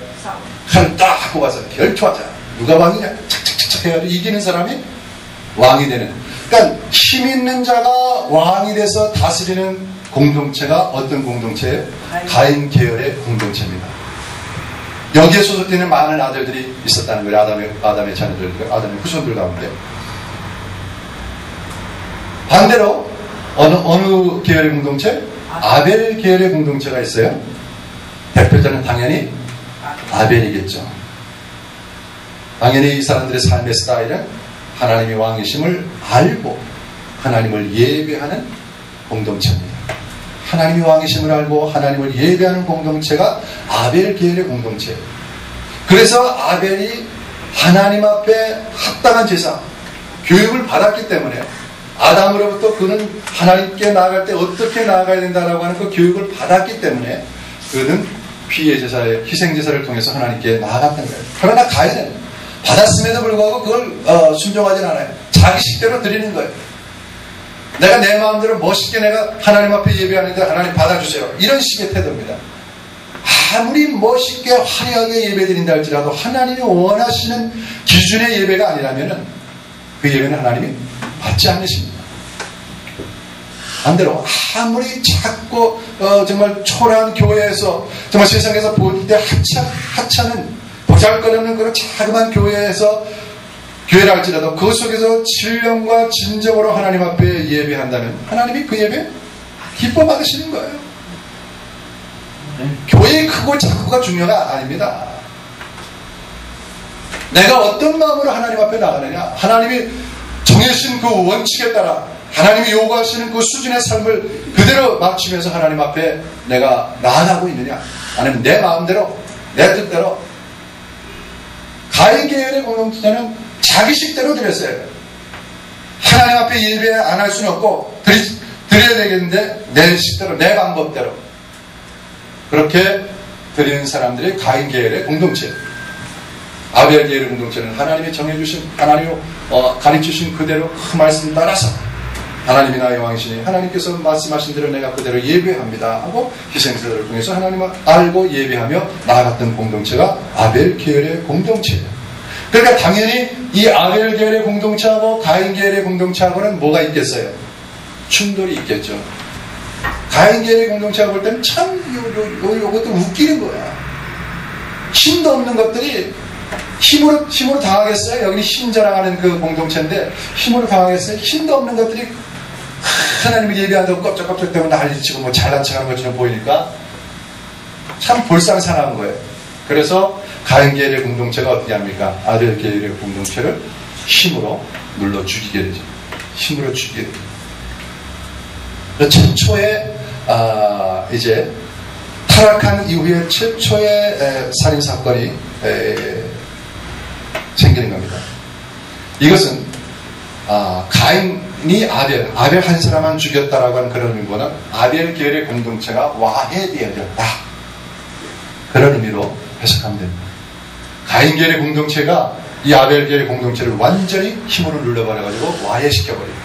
칼 딱 갖고 가서 결투하자. 누가 왕이냐? 착착착착 해가지고 이기는 사람이 왕이 되는. 그러니까 힘 있는 자가 왕이 돼서 다스리는 공동체가 어떤 공동체예요? 가인 계열의 공동체입니다. 여기에 소속되는 많은 아들들이 있었다는 거예요. 아담의 자녀들, 아담의 후손들 가운데. 반대로 어느 계열의 공동체? 아벨 계열의 공동체가 있어요. 대표자는 당연히 아벨이겠죠. 당연히 이 사람들의 삶의 스타일은 하나님의 왕이심을 알고 하나님을 예배하는 공동체입니다. 하나님의 왕이심을 알고 하나님을 예배하는 공동체가 아벨 계열의 공동체예요. 그래서 아벨이 하나님 앞에 합당한 제사, 교육을 받았기 때문에 아담으로부터 그는 하나님께 나아갈 때 어떻게 나아가야 된다라고 하는 그 교육을 받았기 때문에 그는 피의 제사의 희생 제사를 통해서 하나님께 나아갔던 거예요. 그러나 가인은 받았음에도 불구하고 그걸 순종하지 않아요. 자기 식대로 드리는 거예요. 내가 내 마음대로 멋있게 내가 하나님 앞에 예배하는데 하나님 받아주세요. 이런 식의 태도입니다. 아무리 멋있게 화려하게 예배드린다 할지라도 하나님이 원하시는 기준의 예배가 아니라면 그 예배는 하나님이 받지 않으십니다. 반대로 아무리 작고 정말 초라한 교회에서 정말 세상에서 볼 때 하찮은 보잘것없는 그런 자그마한 교회에서 교회를 할지라도 그 속에서 신령과 진정으로 하나님 앞에 예배한다면 하나님이 그 예배 기뻐 받으시는 거예요. 교회의 크고 작고가 중요가 아닙니다. 내가 어떤 마음으로 하나님 앞에 나가느냐, 하나님이 정해주신 그 원칙에 따라 하나님이 요구하시는 그 수준의 삶을 그대로 맞추면서 하나님 앞에 내가 나아가고 있느냐, 아니면 내 마음대로 내 뜻대로. 가인 계열의 공동체는 자기 식대로 드렸어요. 하나님 앞에 예배 안 할 수는 없고 드려야 되겠는데 내 식대로 내 방법대로 그렇게 드리는 사람들이 가인 계열의 공동체. 아벨 계열의 공동체는 하나님이 정해주신, 하나님이 가르치신 그대로 그 말씀 따라서 하나님이 나의 왕이시니 하나님께서 말씀하신 대로 내가 그대로 예배합니다 하고 희생제사를 통해서 하나님을 알고 예배하며 나아갔던 공동체가 아벨 계열의 공동체예요. 그러니까 당연히 이 아벨 계열의 공동체하고 가인 계열의 공동체하고는 뭐가 있겠어요? 충돌이 있겠죠. 가인 계열의 공동체가 볼 때는 참 이것도 웃기는 거야. 힘도 없는 것들이 힘으로 당하겠어요? 여기는 힘 자랑하는 그 공동체인데 힘으로 당하겠어요? 힘도 없는 것들이 하나님을 예배한다고 껍적껍적 대고 난리치고 뭐 잘난 척하는 것처럼 보이니까 참 볼상사나운 거예요. 그래서 가인 계열의 공동체가 어떻게 합니까? 아벨 계열의 공동체를 힘으로 눌러 죽이게 되죠. 힘으로 죽이게 되죠. 최초의 이제 타락한 이후에 최초의 살인 사건이 생기는 겁니다. 이것은 가인이 아벨 한 사람만 죽였다라고 하는 그런 의미보다 아벨 계열의 공동체가 와해되어졌다, 그런 의미로 해석하면 됩니다. 가인 계열의 공동체가 이 아벨 계열의 공동체를 완전히 힘으로 눌러버려가지고 와해시켜버립니다.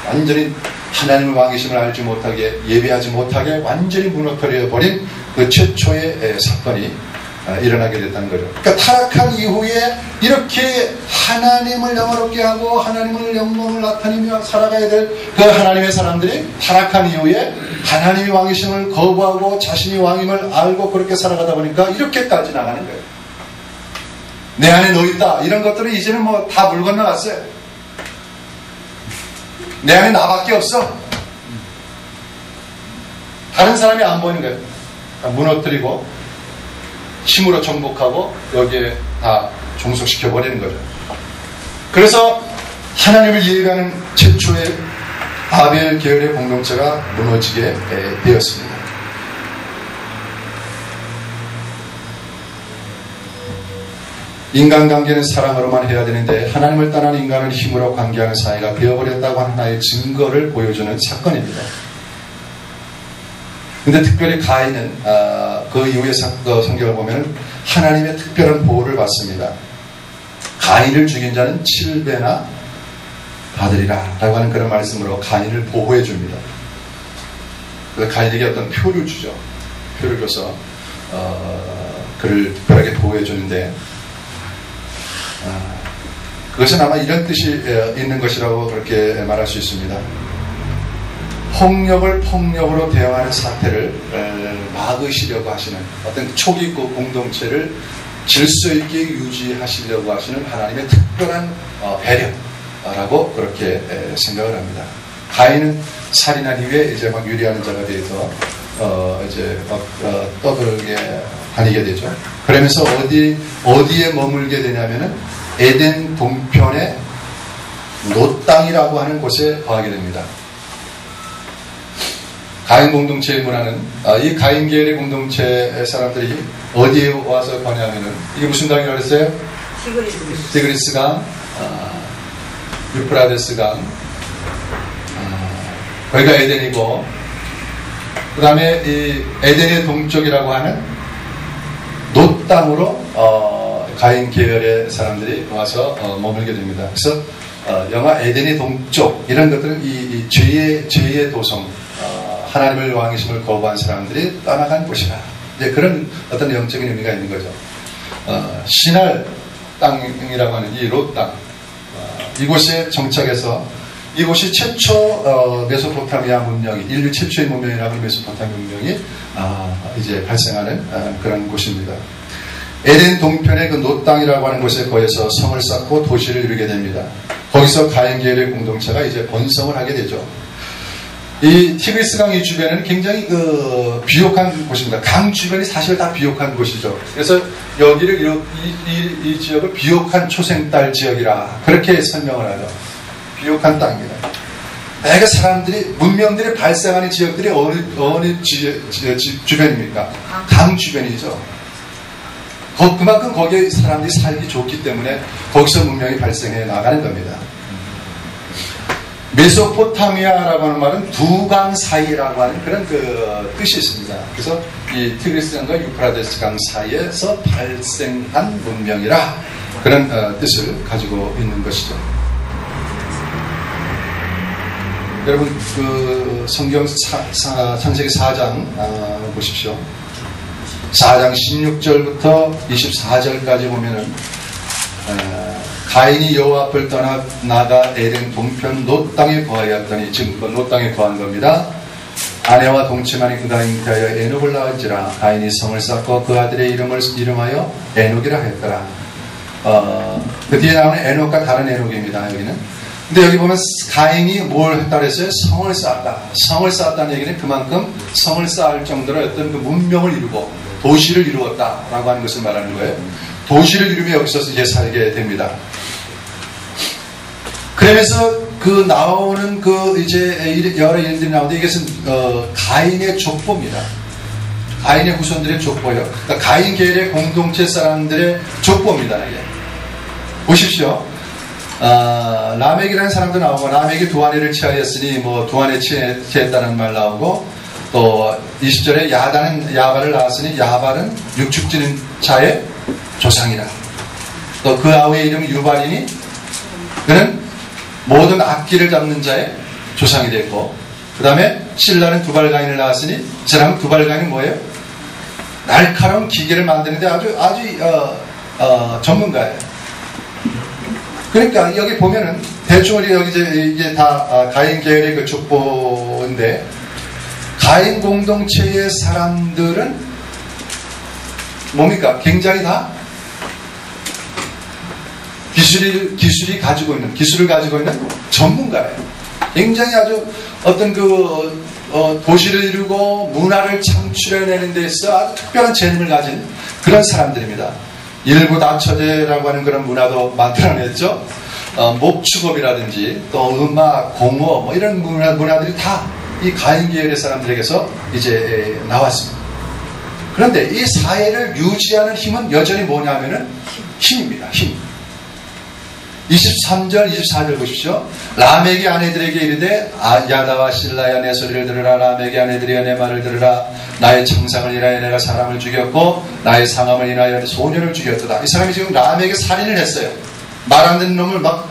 완전히 하나님의 왕이심을 알지 못하게, 예배하지 못하게 완전히 무너뜨려버린 그 최초의 사건이 일어나게 됐다는 거죠. 그러니까 타락한 이후에 이렇게 하나님을 영화롭게 하고 하나님을 영광을 나타내며 살아가야 될 그 하나님의 사람들이 타락한 이후에 하나님의 왕이심을 거부하고 자신이 왕임을 알고 그렇게 살아가다 보니까 이렇게까지 나가는 거예요. 내 안에 너 있다, 이런 것들은 이제는 뭐 다 물 건너갔어요. 내 안에 나밖에 없어. 다른 사람이 안 보이는 거예요. 무너뜨리고 힘으로 정복하고 여기에 다 종속시켜버리는 거죠. 그래서 하나님을 예배하는 최초의 아벨 계열의 공동체가 무너지게 되었습니다. 인간관계는 사랑으로만 해야 되는데 하나님을 떠난 인간을 힘으로 관계하는 사이가 되어버렸다고 하는 하나의 증거를 보여주는 사건입니다. 근데 특별히 가인은 그 이후의 성경을 보면 하나님의 특별한 보호를 받습니다. 가인을 죽인 자는 7배나 받으리라 라고 하는 그런 말씀으로 가인을 보호해 줍니다. 그래서 가인에게 어떤 표를 주죠. 표를 줘서 그를 특별하게 보호해 주는데, 그것은 아마 이런 뜻이 있는 것이라고 그렇게 말할 수 있습니다. 폭력을 폭력으로 대응하는 사태를 막으시려고 하시는 어떤 초기 공동체를 질서 있게 유지하시려고 하시는 하나님의 특별한 배려라고 그렇게 생각을 합니다. 가인은 살인한 이후에 이제 막 유리하는 자가 되어서 이제 막 떠들게 다니게 되죠. 그러면서 어디에 머물게 되냐면은 에덴 동편의 롯 땅이라고 하는 곳에 거하게 됩니다. 가인 공동체의 문화는 이 가인 계열의 공동체 사람들이 어디에 와서 거냐면은 이게 무슨 땅이라고 했어요? 티그리스 강, 유프라데스 강, 거기가 에덴이고, 그 다음에 이 에덴의 동쪽이라고 하는 롯 땅으로 가인 계열의 사람들이 와서 머물게 됩니다. 그래서 영화 에덴의 동쪽 이런 것들은 이 죄의 도성, 하나님의 왕이심을 거부한 사람들이 떠나간 곳이라, 이제 그런 어떤 영적인 의미가 있는 거죠. 시날 땅이라고 하는 이 롯 땅, 이곳에 정착해서 이곳이 최초 메소포타미아 문명이, 인류 최초의 문명이라고 하는 메소포타미아 문명이 이제 발생하는 그런 곳입니다. 에덴 동편의 그 롯 땅이라고 하는 곳에 거해서 성을 쌓고 도시를 이루게 됩니다. 거기서 가인 계열의 공동체가 이제 번성을 하게 되죠. 이 티그리스 강 이 주변에는 굉장히 비옥한 곳입니다. 강 주변이 사실 다 비옥한 곳이죠. 그래서 여기를 이 지역을 비옥한 초생딸 지역이라 그렇게 설명을 하죠. 비옥한 땅입니다. 내가 사람들이, 문명들이 발생하는 지역들이 어느 주변입니까? 강 주변이죠. 그만큼 거기에 사람들이 살기 좋기 때문에 거기서 문명이 발생해 나가는 겁니다. 메소포타미아라고 하는 말은 두 강 사이라고 하는 그런 뜻이 있습니다. 그래서 이 티그리스 강과 유프라데스 강 사이에서 발생한 문명이라 그런 뜻을 가지고 있는 것이죠. 여러분 성경 창세기 4장 보십시오. 4장 16절부터 24절까지 보면은 가인이 여호와 앞을 떠나 나가 에덴 동편 롯 땅에 거하였더니, 지금 롯 땅에 거한 겁니다. 아내와 동침하니 그가 잉태하여 에녹을 낳은지라. 가인이 성을 쌓고 그 아들의 이름을 이름하여 에녹이라 했더라. 그 뒤에 나오는 에녹과 다른 에녹입니다. 여기는. 근데 여기 보면 가인이 뭘 했다 그랬어요? 성을 쌓았다. 성을 쌓았다는 얘기는 그만큼 성을 쌓을 정도로 어떤 그 문명을 이루고 도시를 이루었다라고 하는 것을 말하는 거예요. 도시를 이루며 여기서 이제 살게 됩니다. 그러면서 나오는 이제 여러 일들이 나오는데, 이것은 가인의 족보입니다. 가인의 후손들의 족보예요. 그러니까 가인 계열의 공동체 사람들의 족보입니다. 이게. 보십시오. 라멕이라는 사람도 나오고, 라멕이 두 아내를 취하였으니 뭐 두 아내 취했다는 말 나오고, 또 20절에 야발을 낳았으니 야발은 육축지는 자의 조상이라. 또 그 아우의 이름이 유발이니 그는 모든 악기를 잡는 자의 조상이 됐고, 그 다음에 실라는 두발가인을 낳았으니 이 사람은 두발가인이 뭐예요? 날카로운 기계를 만드는데 아주 전문가예요. 그러니까 여기 보면은 대충 우리 여기 이게 다 가인 계열의 그 족보인데, 가인 공동체의 사람들은 뭡니까? 굉장히 다 기술을 가지고 있는 전문가예요. 굉장히 아주 어떤 도시를 이루고 문화를 창출해내는 데 있어 아주 특별한 재능을 가진 그런 사람들입니다. 일부 다처제라고 하는 그런 문화도 만들어냈죠. 목축업이라든지 또 음악, 공업 뭐 이런 문화들이 다 이 가인 계열의 사람들에게서 이제 나왔습니다. 그런데 이 사회를 유지하는 힘은 여전히 뭐냐면은 힘입니다. 힘. 23절, 24절 보십시오. 라멕이 아내들에게 이르되 야다와 실라야 내 소리를 들으라. 라멕이 아내들이여 내 말을 들으라. 나의 청상을 인하여 내가 사람을 죽였고 나의 상함을 인하여 소년을 죽였도다. 이 사람이 지금 라멕에 살인을 했어요. 말 안 듣는 놈을 막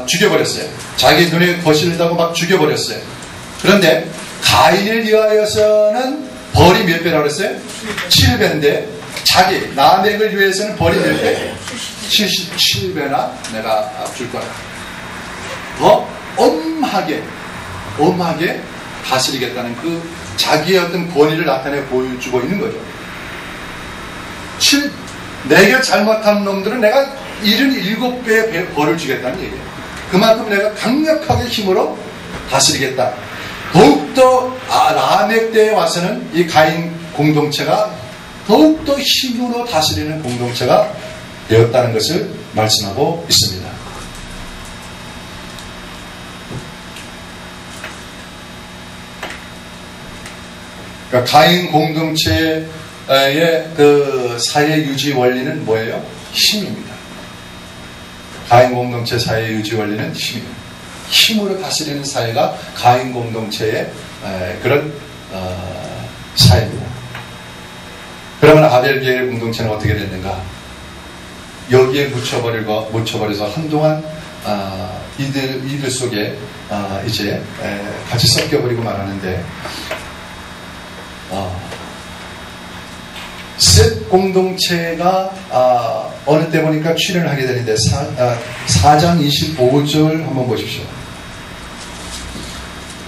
죽여버렸어요. 자기 눈에 거실다고 막 죽여버렸어요. 그런데 가인을 위하여서는 벌이 몇 배라고 그랬어요? 7배인데 자기 라멕을 위해서는 벌이 몇 배? 77배나 내가 줄 거야. 더 엄하게 다스리겠다는 그 자기의 어떤 권위를 나타내 보여주고 있는 거죠. 내가 잘못한 놈들은 내가 77배의 벌을 주겠다는 얘기예요. 그만큼 내가 강력하게 힘으로 다스리겠다. 더욱더 라멕 때에 와서는 이 가인 공동체가 더욱더 힘으로 다스리는 공동체가 되었다는 것을 말씀하고 있습니다. 그러니까 가인 공동체의 그 사회 유지 원리는 뭐예요? 힘입니다. 가인 공동체 사회 유지 원리는 힘입니다. 힘으로 다스리는 사회가 가인 공동체의 그런 사회입니다. 그러면 아벨 계열 공동체는 어떻게 됐는가? 여기에 묻혀버려서 한동안 이들 속에 이제 같이 섞여버리고 말하는데, 셋 공동체가 어느 때 보니까 출현을 하게 되는데 4장 25절 한번 보십시오.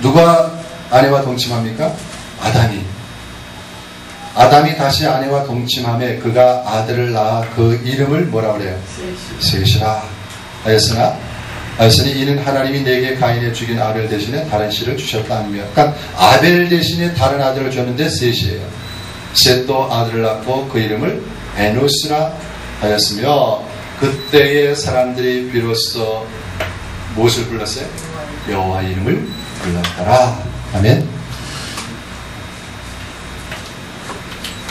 누가 아내와 동침합니까? 아담이 다시 아내와 동침함에 그가 아들을 낳아 그 이름을 뭐라 그래요? 셋이라 하였으니 이는 하나님이 내게 가인에 죽인 아벨 대신에 다른 씨를 주셨다 하며, 그러니까 아벨 대신에 다른 아들을 줬는데 셋이에요. 셋도 아들을 낳고 그 이름을 에노스라 하였으며, 그때의 사람들이 비로소 무엇을 불렀어요? 여호와 이름을 불렀더라. 아멘.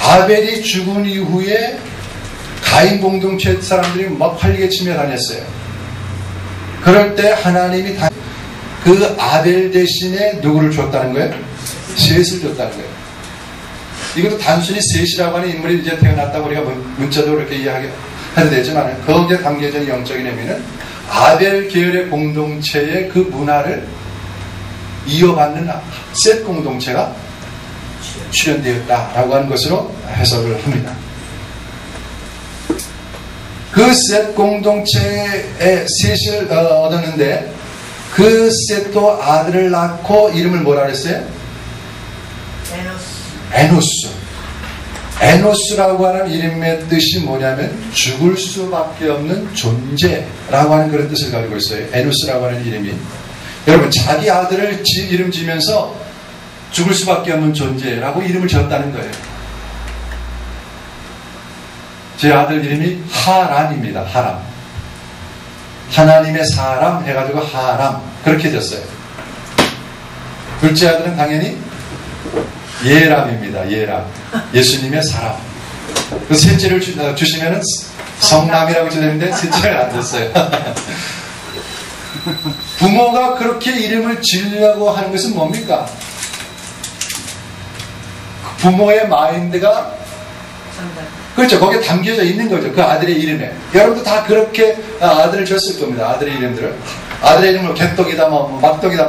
아벨이 죽은 이후에 가인 공동체 사람들이 막 활개치며 다녔어요. 그럴 때 하나님이 그 아벨 대신에 누구를 줬다는 거예요? 셋을 줬다는 거예요. 이것도 단순히 셋이라고 하는 인물이 이제 태어났다고 우리가 문자적으로 이렇게 이해해도 되지만, 거기에 담겨져 있는 영적인 의미는 아벨 계열의 공동체의 그 문화를 이어받는 셋 공동체가 출현되었다라고 하는 것으로 해석을 합니다. 그 셋 공동체의 셋을 얻었는데, 그 셋도 아들을 낳고 이름을 뭐라 그랬어요? 에노스라고 하는 이름의 뜻이 뭐냐면 죽을 수밖에 없는 존재라고 하는 그런 뜻을 가지고 있어요. 에노스라고 하는 이름이. 여러분, 자기 아들을 이름 지면서 죽을 수밖에 없는 존재라고 이름을 지었다는 거예요. 제 아들 이름이 하람입니다. 하람. 하나님의 사람 해가지고 하람. 그렇게 졌어요. 둘째 아들은 당연히 예람입니다. 예람. 예수님의 사람. 그 셋째를 주시면은 성남이라고 주는데 셋째를 안 줬어요. 부모가 그렇게 이름을 지으려고 하는 것은 뭡니까? 부모의 마인드가 그렇죠. 거기에 담겨져 있는 거죠. 그 아들의 이름에. 여러분도 다 그렇게 아들을 줬을 겁니다. 아들의 이름들을. 아들의 이름을 개떡이다, 막떡이다,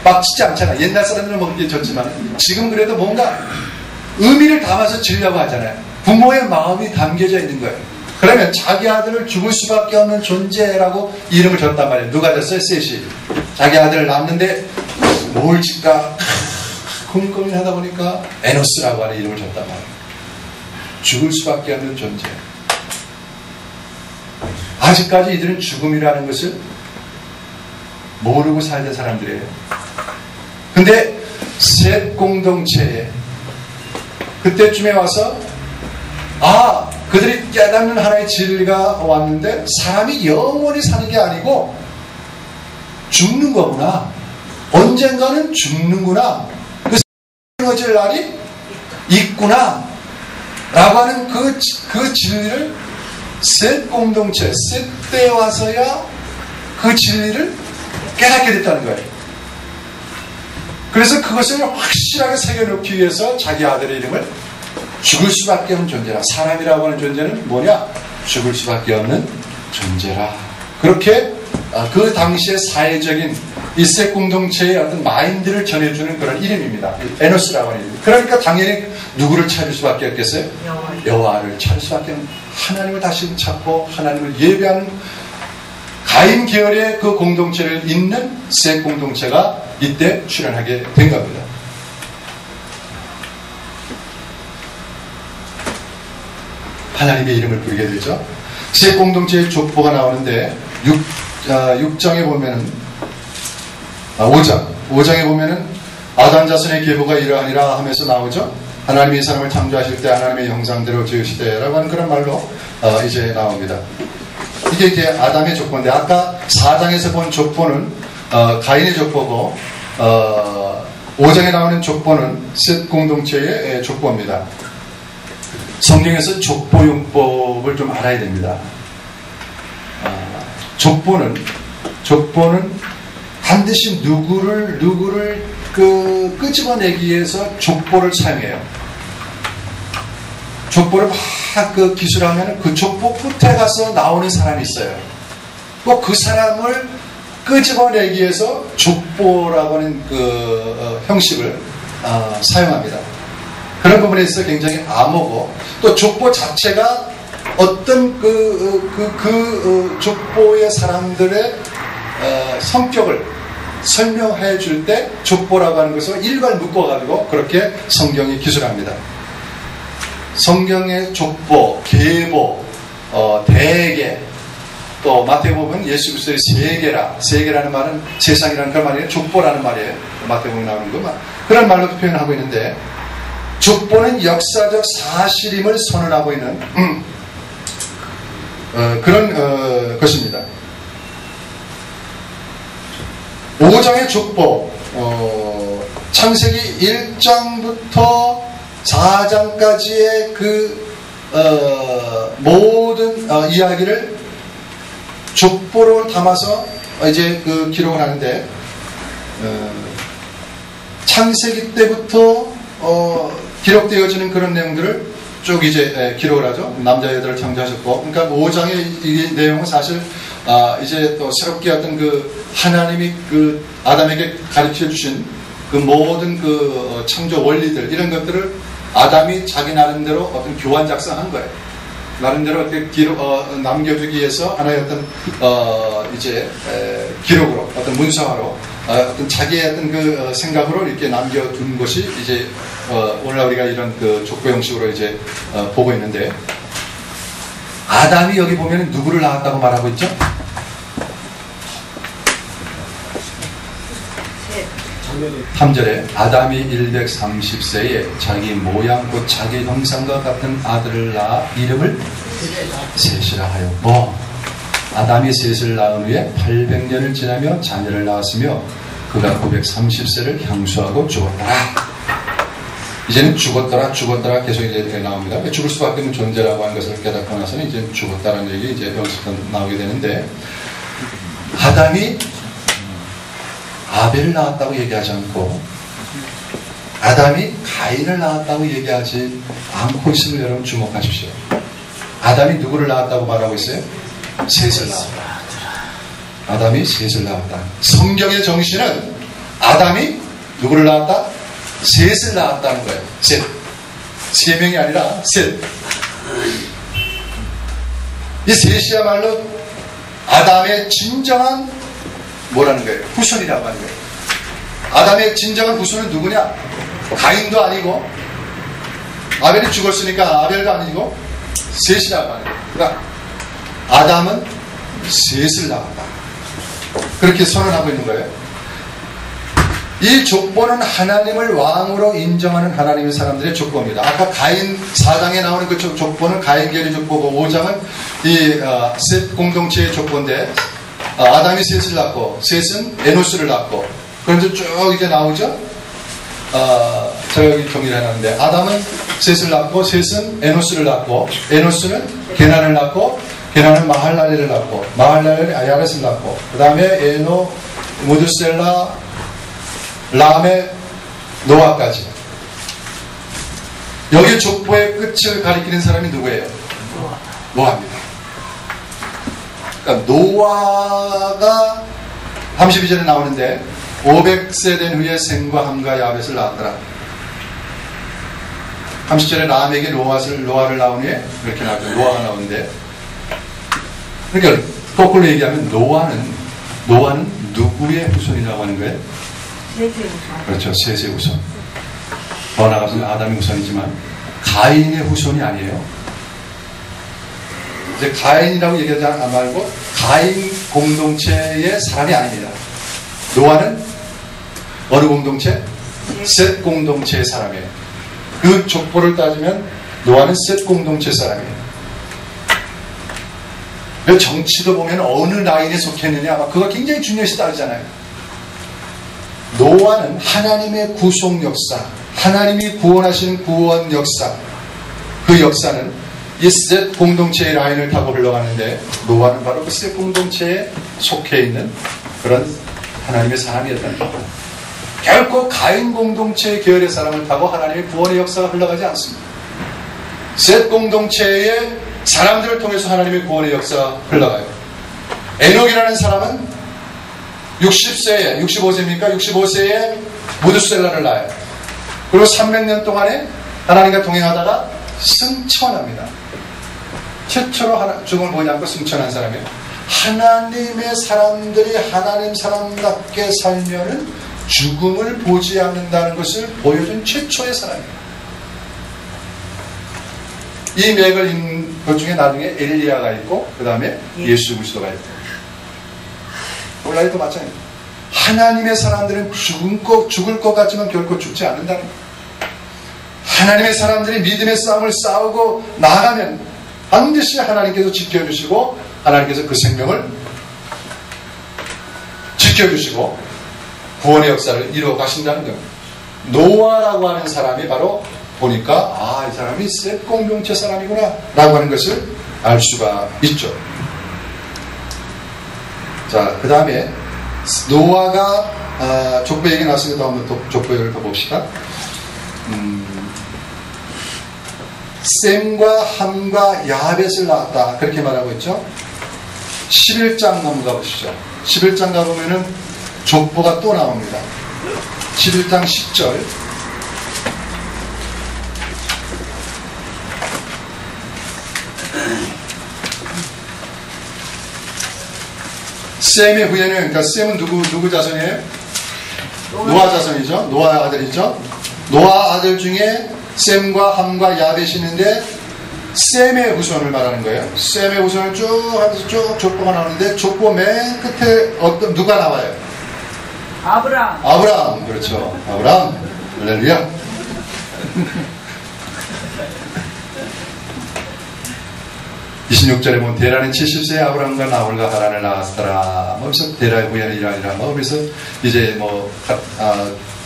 막 짓지 않잖아요. 옛날 사람들은 그렇게 줬지만 지금 그래도 뭔가 의미를 담아서 지으려고 하잖아요. 부모의 마음이 담겨져 있는 거예요. 그러면 자기 아들을 죽을 수밖에 없는 존재라고 이름을 줬단 말이에요. 누가 줬어요? 셋이. 자기 아들을 낳았는데 뭘 짓까 고민하다 보니까 에노스라고 하는 이름을 줬단 말이에요. 죽을 수밖에 없는 존재. 아직까지 이들은 죽음이라는 것을 모르고 살던 사람들이에요. 근데 셋 공동체에 그때쯤에 와서 그들이 깨닫는 하나의 진리가 왔는데 사람이 영원히 사는 게 아니고 죽는 거구나. 언젠가는 죽는구나. 그 생어질 날이 있구나. 라고 하는 그 진리를 셋 공동체, 셋 때에 와서야 그 진리를 깨닫게 됐다는 거예요. 그래서 그것을 확실하게 새겨놓기 위해서 자기 아들의 이름을 죽을 수밖에 없는 존재라. 사람이라고 하는 존재는 뭐냐? 죽을 수밖에 없는 존재라. 그렇게 그 당시의 사회적인 이 셋 공동체의 어떤 마인드를 전해주는 그런 이름입니다. 에노스라고 하는 이름. 그러니까 당연히 누구를 찾을 수밖에 없겠어요? 여호와를 찾을 수밖에 없는, 하나님을 다시 찾고 하나님을 예배하는 가인 계열의 그 공동체를 잇는 셋 공동체가 이때 출현하게 된 겁니다. 하나님의 이름을 부르게 되죠. 셋 공동체의 족보가 나오는데 6장에 보면은 5장에 보면은 아담 자손의 계보가 이러하니라 하면서 나오죠. 하나님이 이 사람을 창조하실 때 하나님의 형상대로 지으시되 라고 하는 그런 말로 이제 나옵니다. 이게 아담의 족보인데 아까 4장에서 본 족보는 가인의 족보고 5장에 나오는 족보는 셋 공동체의 족보입니다. 성경에서 족보용법을 좀 알아야 됩니다. 족보는 반드시 누구를 끄집어내기 위해서 족보를 사용해요. 족보를 막 기술하면 그 족보 끝에 가서 나오는 사람이 있어요. 꼭 그 사람을 끄집어내기 위해서 족보라고 하는 형식을 사용합니다. 그런 부분에 있어서 굉장히 암호고, 또 족보 자체가 어떤 족보의 사람들의 성격을 설명해 줄 때 족보라고 하는 것을 일괄 묶어가지고 그렇게 성경이 기술합니다. 성경의 족보, 계보, 대계, 또 마태복음 예수 그리스도의 세계라는 말은 세상이라는 그런 말이에요. 족보라는 말이에요. 마태복음에 나오는 거 그런 말로 표현하고 있는데, 족보는 역사적 사실임을 선언하고 있는 그런 것입니다. 5장의 족보, 창세기 1장부터 4장까지의 모든 이야기를 족보로 담아서 이제 기록을 하는데, 창세기 때부터 기록되어지는 그런 내용들을 쭉 이제 기록을 하죠. 남자 여자를 창조하셨고, 그러니까 5장의 이 내용은 사실 이제 또 새롭게 어떤 하나님이 아담에게 가르쳐 주신 모든 창조 원리들, 이런 것들을 아담이 자기 나름대로 어떤 교환 작성한 거예요. 나름대로 어떻게 남겨주기 위해서 하나의 어떤 이제 기록으로, 어떤 문서화로, 어떤 자기의 어떤 생각으로 이렇게 남겨둔 것이 이제 오늘날 우리가 이런 족보 형식으로 이제 보고 있는데, 아담이 여기 보면 누구를 낳았다고 말하고 있죠? 3절에 아담이 130세에 자기 모양 곧 자기 형상과 같은 아들을 낳아 이름을 셋이라 하였고, 아담이 셋을 낳은 후에 800년을 지나며 자녀를 낳았으며 그가 930세를 향수하고 죽었더라. 이제는 죽었더라 계속 이제 나옵니다. 죽을 수밖에 없는 존재라고 하는 것을 깨닫고 나서는 이제 죽었다라는 얘기 이제 여기서 나오게 되는데, 아담이 아벨을 낳았다고 얘기하지 않고 아담이 가인을 낳았다고 얘기하지 않고 있음을 여러분 주목하십시오. 아담이 누구를 낳았다고 말하고 있어요? 셋을 낳았다. 아담이 셋을 낳았다. 성경의 정신은 아담이 누구를 낳았다? 셋을 낳았다는 거예요. 셋. 세 명이 아니라 셋. 이 셋이야말로 아담의 진정한 뭐라는 거예요? 후손이라고 하는 거예요. 아담의 진정한 후손은 누구냐? 가인도 아니고, 아벨이 죽었으니까 아벨도 아니고 셋이라고 하는 거예요. 그러니까 아담은 셋을 낳았다. 그렇게 선언하고 있는 거예요. 이 족보는 하나님을 왕으로 인정하는 하나님의 사람들의 족보입니다. 아까 가인 4장에 나오는 그 족보는 가인계의 족보고, 5장은 이 셋 공동체의 족보인데, 아담이 셋을 낳고 셋은 에노스를 낳고, 그런데 쭉 이제 나오죠. 제가 여기 정리를 해놨는데, 아담은 셋을 낳고 셋은 에노스를 낳고, 에노스는 게난을 낳고, 게난은 마할랄레를 낳고, 마할랄레는 야렛을 낳고, 그 다음에 에노, 무드셀라, 람의 노아까지. 여기 족보의 끝을 가리키는 사람이 누구예요? 노아입니다. 그러니까 노아가 32절에 나오는데 500세 된 후에 셈과 함과 야벳을 낳았더라. 30절에 람에게 노아를 낳은 후에 이렇게 나오죠. 노아가 나오는데, 그러니까 거꾸로 얘기하면 노아는 누구의 후손이라고 하는 거예요? 셋의 우선. 그렇죠. 셋의 후손. 더 나아가서는 아담의 후손이지만 가인의 후손이 아니에요. 이제 가인이라고 얘기하지 말고 가인 공동체의 사람이 아닙니다. 노아는 어느 공동체? 셋 공동체의 사람이에요. 그 족보를 따지면 노아는 셋 공동체 사람이에요. 그 정치도 보면 어느 라인에 속했느냐, 그거 굉장히 중요시 따르잖아요. 노아는 하나님의 구속 역사, 하나님이 구원하시는 구원 역사, 그 역사는 이 셋 공동체의 라인을 타고 흘러가는데, 노아는 바로 그 셋 공동체에 속해 있는 그런 하나님의 사람이었다는 겁니다. 결코 가인 공동체의 계열의 사람을 타고 하나님의 구원의 역사가 흘러가지 않습니다. 셋 공동체의 사람들을 통해서 하나님의 구원의 역사가 흘러가요. 에녹이라는 사람은 60세에, 65세입니까? 65세에 무드셀라를 낳아요. 그리고 300년 동안에 하나님과 동행하다가 승천합니다. 최초로 죽음을 보지 않고 승천한 사람이에요. 하나님의 사람들이 하나님 사람답게 살면은 죽음을 보지 않는다는 것을 보여준 최초의 사람이에요. 이 맥을 읽는 것 중에 나중에 엘리야가 있고, 그 다음에 예수 그리스도가 있고, 몰라도 마찬가지입니다. 하나님의 사람들은 죽을 것 같지만 결코 죽지 않는다는 거예요. 하나님의 사람들이 믿음의 싸움을 싸우고 나아가면 반드시 하나님께서 지켜주시고, 하나님께서 그 생명을 지켜주시고 구원의 역사를 이루어 가신다는 겁니다. 노아라고 하는 사람이 바로 보니까, 이 사람이 셋 공동체 사람이구나 라고 하는 것을 알 수가 있죠. 자, 그 다음에 노아가 족보 얘기 나왔으니까 한번 족보를 더 봅시다. 셈과 함과 야벳을 낳았다, 그렇게 말하고 있죠. 11장 넘어가 보시죠. 11장 가보면은 족보가 또 나옵니다. 11장 10절. 셈의 후예는, 그러니까 셈은 누구 자손이에요? 노아 자손이죠. 노아 아들이죠. 노아 아들 중에 셈과 함과 야벳이 있는데, 셈의 후손을 말하는 거예요. 셈의 후손을 쭉 하면서 쭉 족보가 나오는데, 족보 맨 끝에 누가 나와요? 아브라함. 그렇죠. 아브라함. 할렐루야. (26절에) 보면 데라는 70세에 아브라함과 나홀과 하란을 낳았더라. 그래서 데라의 후예는 이러하니라. 그래서 이제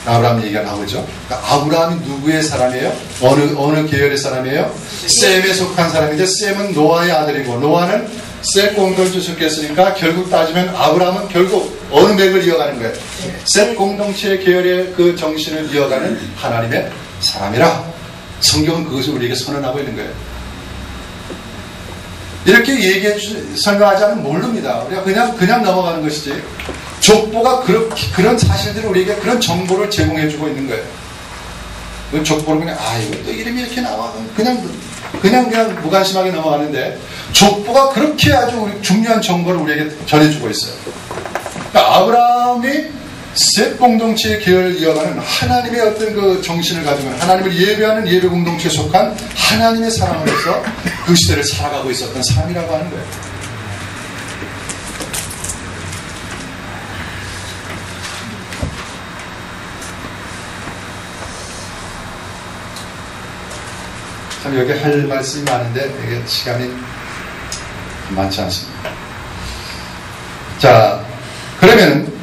아브라함 얘기가 나오죠. 그러니까 아브라함이 누구의 사람이에요? 어느 계열의 사람이에요? 셈에 속한 사람인데 셈은 노아의 아들이고 노아는 셈 공동체 속했으니까 결국 따지면 아브라함은 결국 어느 맥을 이어가는 거예요? 셈 공동체의 계열의 그 정신을 이어가는 하나님의 사람이라 성경은 그것을 우리에게 선언하고 있는 거예요. 이렇게 설명하지 않으면 모릅니다. 우리가 그냥 넘어가는 것이지. 족보가 그런 사실들을 우리에게 그런 정보를 제공해주고 있는 거예요. 그 족보를 그냥, 이거 또 이름이 이렇게 나와. 그냥 무관심하게 넘어가는데, 족보가 그렇게 아주 중요한 정보를 우리에게 전해주고 있어요. 그러니까 아브라함이 셋 공동체의 계열을 이어가는 하나님의 어떤 그 정신을 가지고 하나님을 예배하는 예배 공동체에 속한 하나님의 사람으로서 그 시대를 살아가고 있었던 사람이라고 하는 거예요. 참 여기 할 말씀이 많은데 이게 시간이 많지 않습니다. 자, 그러면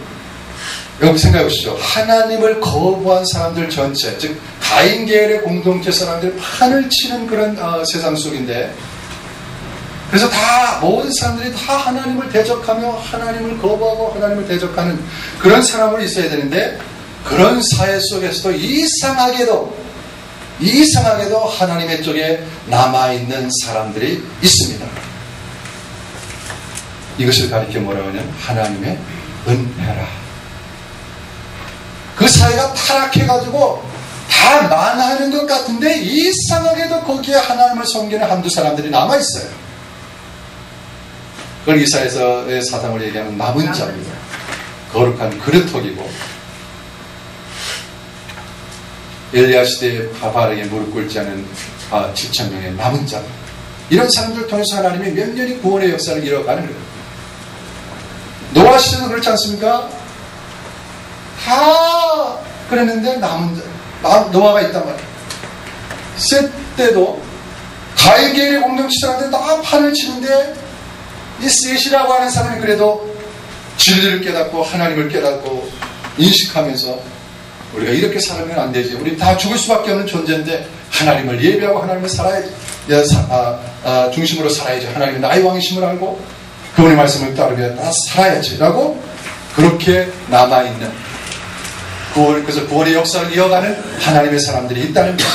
여기 생각해 보시죠. 하나님을 거부한 사람들 전체, 즉 가인 계열의 공동체 사람들 판을 치는 그런 세상 속인데, 그래서 모든 사람들이 다 하나님을 대적하며 하나님을 거부하고 하나님을 대적하는 그런 사람으로 있어야 되는데, 그런 사회 속에서도 이상하게도 하나님의 쪽에 남아있는 사람들이 있습니다. 이것을 가리켜 뭐라고 하냐면 하나님의 은혜라. 그 사회가 타락해가지고 다 만하는 것 같은데 이상하게도 거기에 하나님을 섬기는 한두 사람들이 남아있어요. 그걸 이사야서의 사상을 얘기하면 남은 자입니다. 거룩한 그릇턱이고 엘리야 시대에 바알에게 무릎 꿇지 않은 7,000명의 남은 자, 이런 사람들을 통해서 하나님이 몇 년이 구원의 역사를 이뤄가는 거예요. 노아 시대도 그렇지 않습니까? 다 그랬는데 남은 자, 노아가 있단 말이에요. 셋 때도 가인 계열의 공동체 사람들 다 판을 치는데 이 셋이라고 하는 사람이 그래도 진리를 깨닫고 하나님을 깨닫고 인식하면서 우리가 이렇게 살면 안 되지. 우리 다 죽을 수밖에 없는 존재인데 하나님을 예배하고 하나님을 살아야지. 중심으로 살아야지. 하나님이 나의 왕이심을 알고 그분의 말씀을 따르며 다 살아야지. 라고 그렇게 남아있는 그래서 구원의 역사를 이어가는 하나님의 사람들이 있다는 거예요.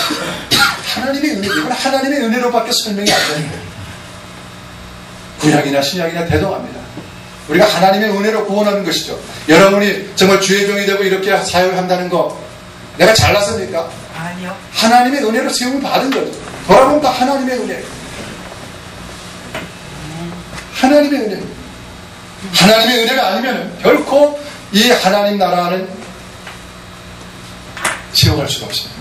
하나님의 은혜, 이건 하나님의 은혜로밖에 설명이 안 되는 거예요. 구약이나 신약이나 대동합니다. 우리가 하나님의 은혜로 구원하는 것이죠. 여러분이 정말 주의 종이 되고 이렇게 사역을 한다는 거 내가 잘났습니까? 아니요. 하나님의 은혜로 세움을 받은 거죠. 돌아보면 다 하나님의 은혜. 하나님의 은혜. 하나님의 은혜가 아니면 결코 이 하나님 나라는 채워갈 수가 없습니다.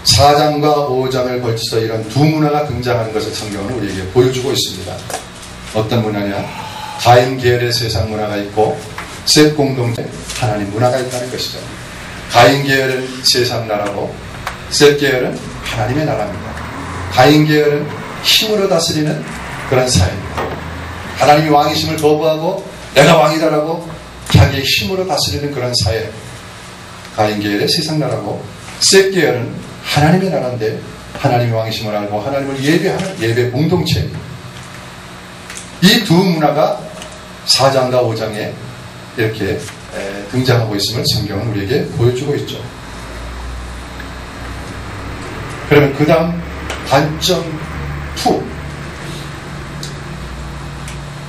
4장과 5장을 걸쳐서 이런 두 문화가 등장하는 것을 성경은 우리에게 보여주고 있습니다. 어떤 문화냐? 가인 계열의 세상 문화가 있고 셋 공동체 하나님 문화가 있다는 것이죠. 가인 계열은 세상 나라고 셋 계열은 하나님의 나라입니다. 가인 계열은 힘으로 다스리는 그런 사회입니다. 하나님이 왕이심을 거부하고 내가 왕이다라고 자기의 힘으로 다스리는 그런 사회. 가인 계열의 세상 나라고 셋 계열은 하나님의 나라인데 하나님의 왕이심을 알고 하나님을 예배하는 예배 공동체입니다. 이 두 문화가 4장과 5장에 이렇게 등장하고 있음을 성경은 우리에게 보여주고 있죠. 그러면 그 다음 관점 2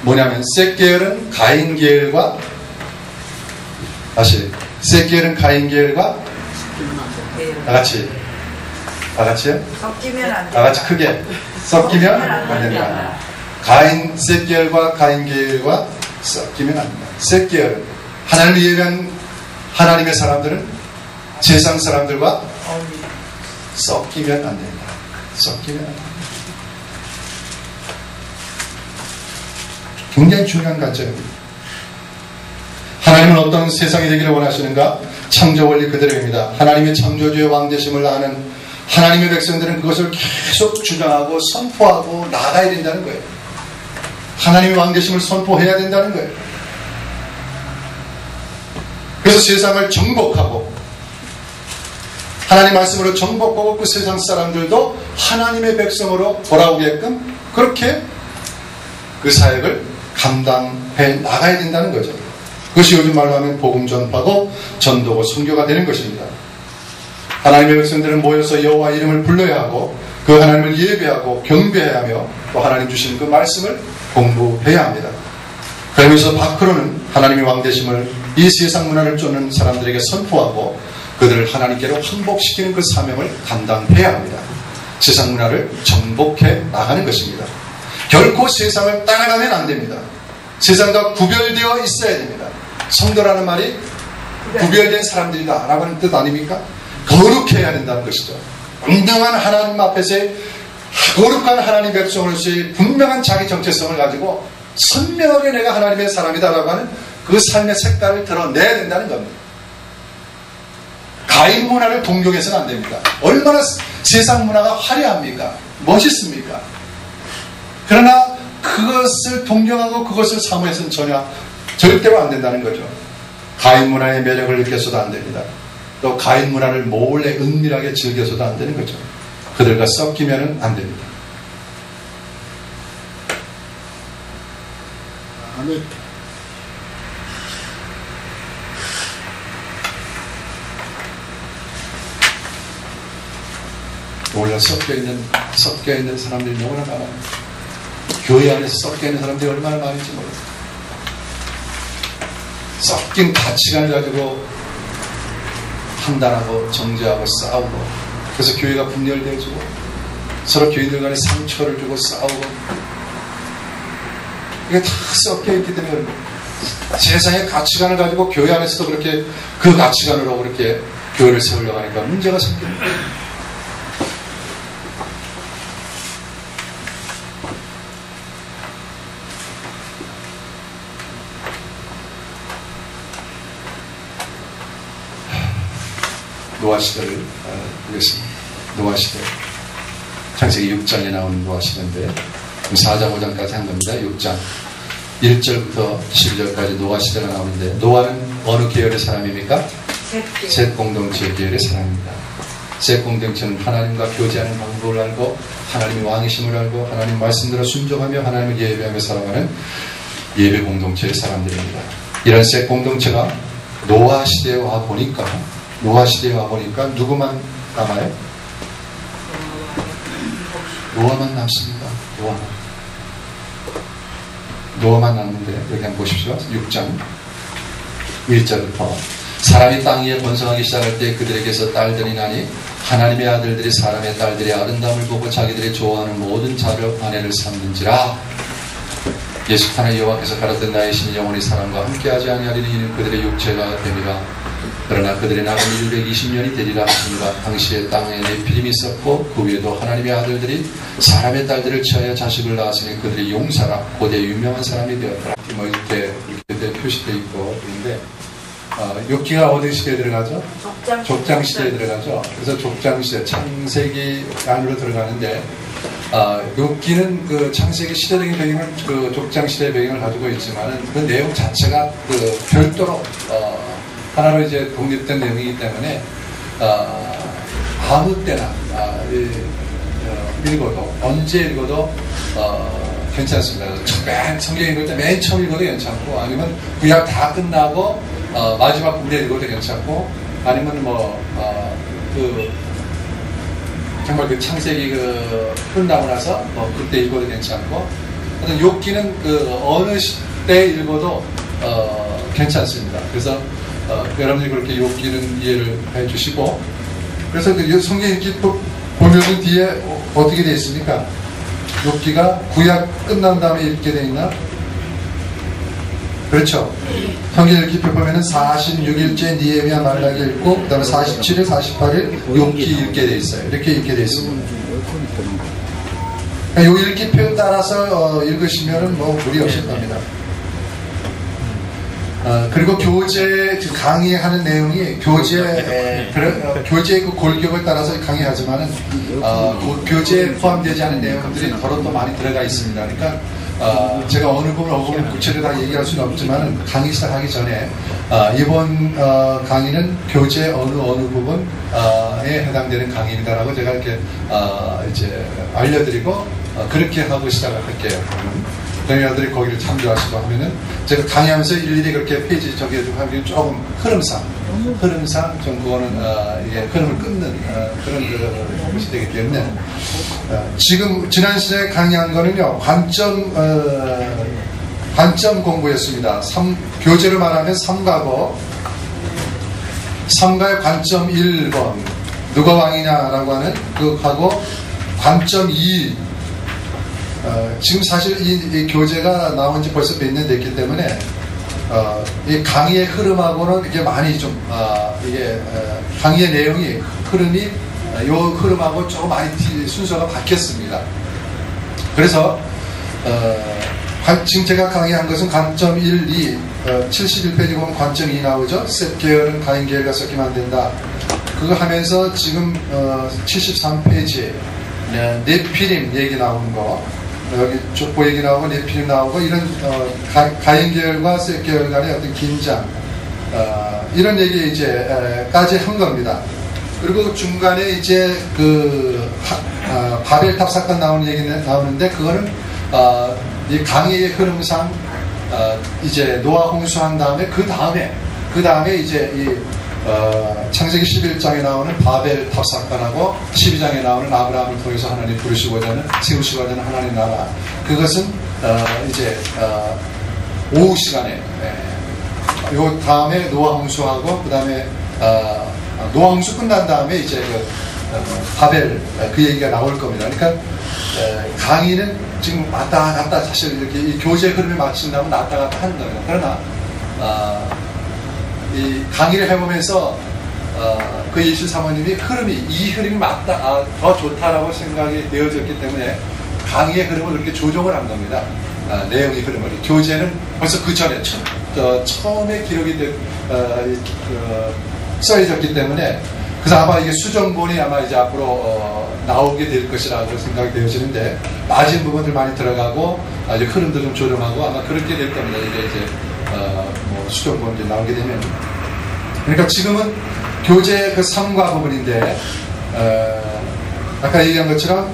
뭐냐면 셋 계열은 가인 계열과 다시 셋 계열은 가인 계열과 다같이요? 섞이면 안 돼. 다같이 크게 섞이면 안 된다. 가인 셋 계열과 가인 계열과 섞이면 안 된다. 셋 계열은 하나님을 예배한 하나님의 사람들은 세상 사람들과 섞이면 안 된다. 섞이면 안 된다. 굉장히 중요한 관점입니다. 하나님은 어떤 세상이 되기를 원하시는가? 창조 원리 그대로입니다. 하나님의 창조주의 왕되심을 아는 하나님의 백성들은 그것을 계속 주장하고 선포하고 나가야 된다는 거예요. 하나님의 왕되심을 선포해야 된다는 거예요. 그래서 세상을 정복하고 하나님 말씀으로 정복하고 그 세상 사람들도 하나님의 백성으로 돌아오게끔 그렇게 그 사역을 감당해 나가야 된다는 거죠. 그것이 요즘 말로 하면 복음 전파고 전도고 선교가 되는 것입니다. 하나님의 백성들은 모여서 여호와 이름을 불러야 하고 그 하나님을 예배하고 경배해야 하며 또 하나님 주신 그 말씀을 공부해야 합니다. 그러면서 밖으로는 하나님의 왕되심을 이 세상 문화를 쫓는 사람들에게 선포하고 그들을 하나님께로 항복시키는 그 사명을 감당해야 합니다. 세상 문화를 정복해 나가는 것입니다. 결코 세상을 따라가면 안 됩니다. 세상과 구별되어 있어야 됩니다. 성도라는 말이 구별된 사람들이다 라고 하는 뜻 아닙니까? 거룩해야 된다는 것이죠. 분명한 하나님 앞에서의 거룩한 하나님 백성으로서의 분명한 자기 정체성을 가지고 선명하게 내가 하나님의 사람이다라고 하는 그 삶의 색깔을 드러내야 된다는 겁니다. 가인 문화를 동경해서는 안 됩니다. 얼마나 세상 문화가 화려합니까? 멋있습니까? 그러나 그것을 동경하고 그것을 사모해서는 절대로 안 된다는 거죠. 가인 문화의 매력을 느껴서도 안 됩니다. 또 가인 문화를 몰래 은밀하게 즐겨서도 안 되는 거죠. 그들과 섞이면 안 됩니다. 아멘. 원래 섞여있는 사람들이 너무나 많아요. 교회 안에서 섞여있는 사람들이 얼마나 많은지 몰라요. 섞인 가치관을 가지고 판단하고 정죄하고 싸우고 그래서 교회가 분열되어지고 서로 교인들 간에 상처를 주고 싸우고 이게 다 섞여있기 때문에 세상의 가치관을 가지고 교회 안에서도 그렇게 그 가치관으로 그렇게 교회를 세우려고 하니까 문제가 생깁니다. 노아 시대를 보겠습니다. 노아 시대. 창세기 6장에 나오는 노아 시대인데 4장 5장까지 한 겁니다. 6장 1절부터 12절까지 노아 시대가 나오는데 노아는 어느 계열의 사람입니까? 셋 공동체 계열의 사람입니다. 셋 공동체는 하나님과 교제하는 방법을 알고 하나님의 왕이심을 알고 하나님 말씀대로 순종하며 하나님을 예배하며 살아가는 예배 공동체의 사람들입니다. 이런 셋 공동체가 노아 시대에 와 보니까 누구만 남아요? 노아만 남습니다. 노아만 남는데 여기 한번 보십시오. 6장 1절부터 사람이 땅 위에 번성하기 시작할 때 그들에게서 딸들이 나니 하나님의 아들들이 사람의 딸들의 아름다움을 보고 자기들이 좋아하는 모든 자를 아내를 삼는지라. 예수 하나 여호와께서 가라된 나의 신이 영원히 사람과 함께하지 아니하리니 이는 그들의 육체가 되리라. 그러나 그들의 남은 120년이 되리라 하시니라. 당시에 땅에 네피림이 있었고 그 위에도 하나님의 아들들이 사람의 딸들을 취하여 자식을 낳았으니 그들이 용사라 고대 유명한 사람이 되었더라. 뭐 이렇게 표시되어 있고 그런데 욥기가 어디 시대에 들어가죠? 족장 시대에 들어가죠. 그래서 족장 시대 창세기 안으로 들어가는데 욥기는 그 창세기 시대적인 배경을 그 족장 시대의 배경을 가지고 있지만은 그 내용 자체가 그 별도로 하나로 이제 독립된 내용이기 때문에 아무 때나 읽어도 언제 읽어도 괜찮습니다. 성경 읽을 때 맨 처음 읽어도 괜찮고 아니면 구약 다 끝나고 마지막 부분에 읽어도 괜찮고 아니면 정말 그 창세기 끝나고 나서 그때 읽어도 괜찮고 하여튼 욥기는 그 어느 때 읽어도 괜찮습니다. 그래서 여러분들이 그렇게 욥기는 이해를 해주시고 그래서 그 성경 읽기 보면은 뒤에 어떻게 되어 있습니까? 욥기가 구약 끝난 다음에 읽게 되어 있나? 그렇죠. 성경 읽기 보면은 46일째 니에미야 말라기 읽고 그 다음에 47일 48일 욥기 읽게 되어 있어요. 이렇게 읽게 되어 있습니다. 이 읽기표 따라서 읽으시면은 무리 없을 겁니다. 그리고 교재 강의하는 내용이 교재의 그 골격을 따라서 강의하지만은 교재에 포함되지 않은 내용들이 더러 또 많이 들어가 있습니다. 그러니까 제가 어느 부분 구체적으로 다 얘기할 수는 없지만 강의 시작하기 전에 이번 강의는 교재 어느 부분에 해당되는 강의입니다라고 제가 이렇게 이제 알려드리고 그렇게 하고 시작을 할게요. 동료들이 거기를 참조하시고 하면은 제가 강의하면서 일일이 그렇게 페이지 정해주고 하면 조금 흐름상 좀 그거는 이게 흐름을 끊는 그런 것이 되기 때문에 지금 지난 시간에 강의한 거는요 관점 공부였습니다. 교재로 말하면 3가고 3가의 관점 1번 누가 왕이냐라고 하는 그하고 관점 2 지금 사실 이 교재가 나온 지 벌써 몇 년 됐기 때문에 이 강의의 흐름하고는 이게 많이 좀 이게 강의의 내용이 흐름이 요 흐름하고 조금 많이 순서가 바뀌었습니다. 그래서 지금 제가 강의한 것은 관점 1, 2 71페이지 보면 관점 2 나오죠. 셋 계열은 가인 계열과 섞이면 안 된다. 그거 하면서 지금 73페이지에 네피림 얘기 나오는 거 여기 족보 얘기 나오고 네피림 나오고 이런 가인 계열과 셋 계열 간의 어떤 긴장 이런 얘기 이제 까지 한 겁니다. 그리고 중간에 이제 그 바벨탑 사건 나오는 얘기 나오는데 그거는 이 강의의 흐름상 이제 노아 홍수한 다음에 그 다음에 이제 이 창세기 11장에 나오는 바벨탑 사건하고 12장에 나오는 아브라함을 통해서 하나님 세우시고자 하는 하나님 나라 그것은 이제 오후 시간에 요 다음에 노아 홍수하고 그 다음에 노아 홍수 끝난 다음에 이제 바벨 그 얘기가 나올 겁니다. 그러니까 강의는 지금 왔다 갔다 사실 이렇게 이 교재 흐름에 맞춘다면 왔다 갔다 하는 겁니다. 그러나 이 강의를 해보면서 그 예수 사모님이 이 흐름이 맞다, 더 좋다라고 생각이 되어졌기 때문에 강의의 흐름을 그렇게 조정을 한 겁니다. 내용의 흐름을. 교재는 벌써 그 전에 처음에 기록이 써있었기 때문에 그래서 아마 이게 수정본이 아마 이제 앞으로 나오게 될 것이라고 생각이 되어지는데 빠진 부분들 많이 들어가고 이제 흐름도 좀 조정하고 아마 그렇게 될 겁니다. 이게 이제 뭐 수정본이 나오게 되면 그러니까 지금은 교재 그 3과 부분인데 아까 얘기한 것처럼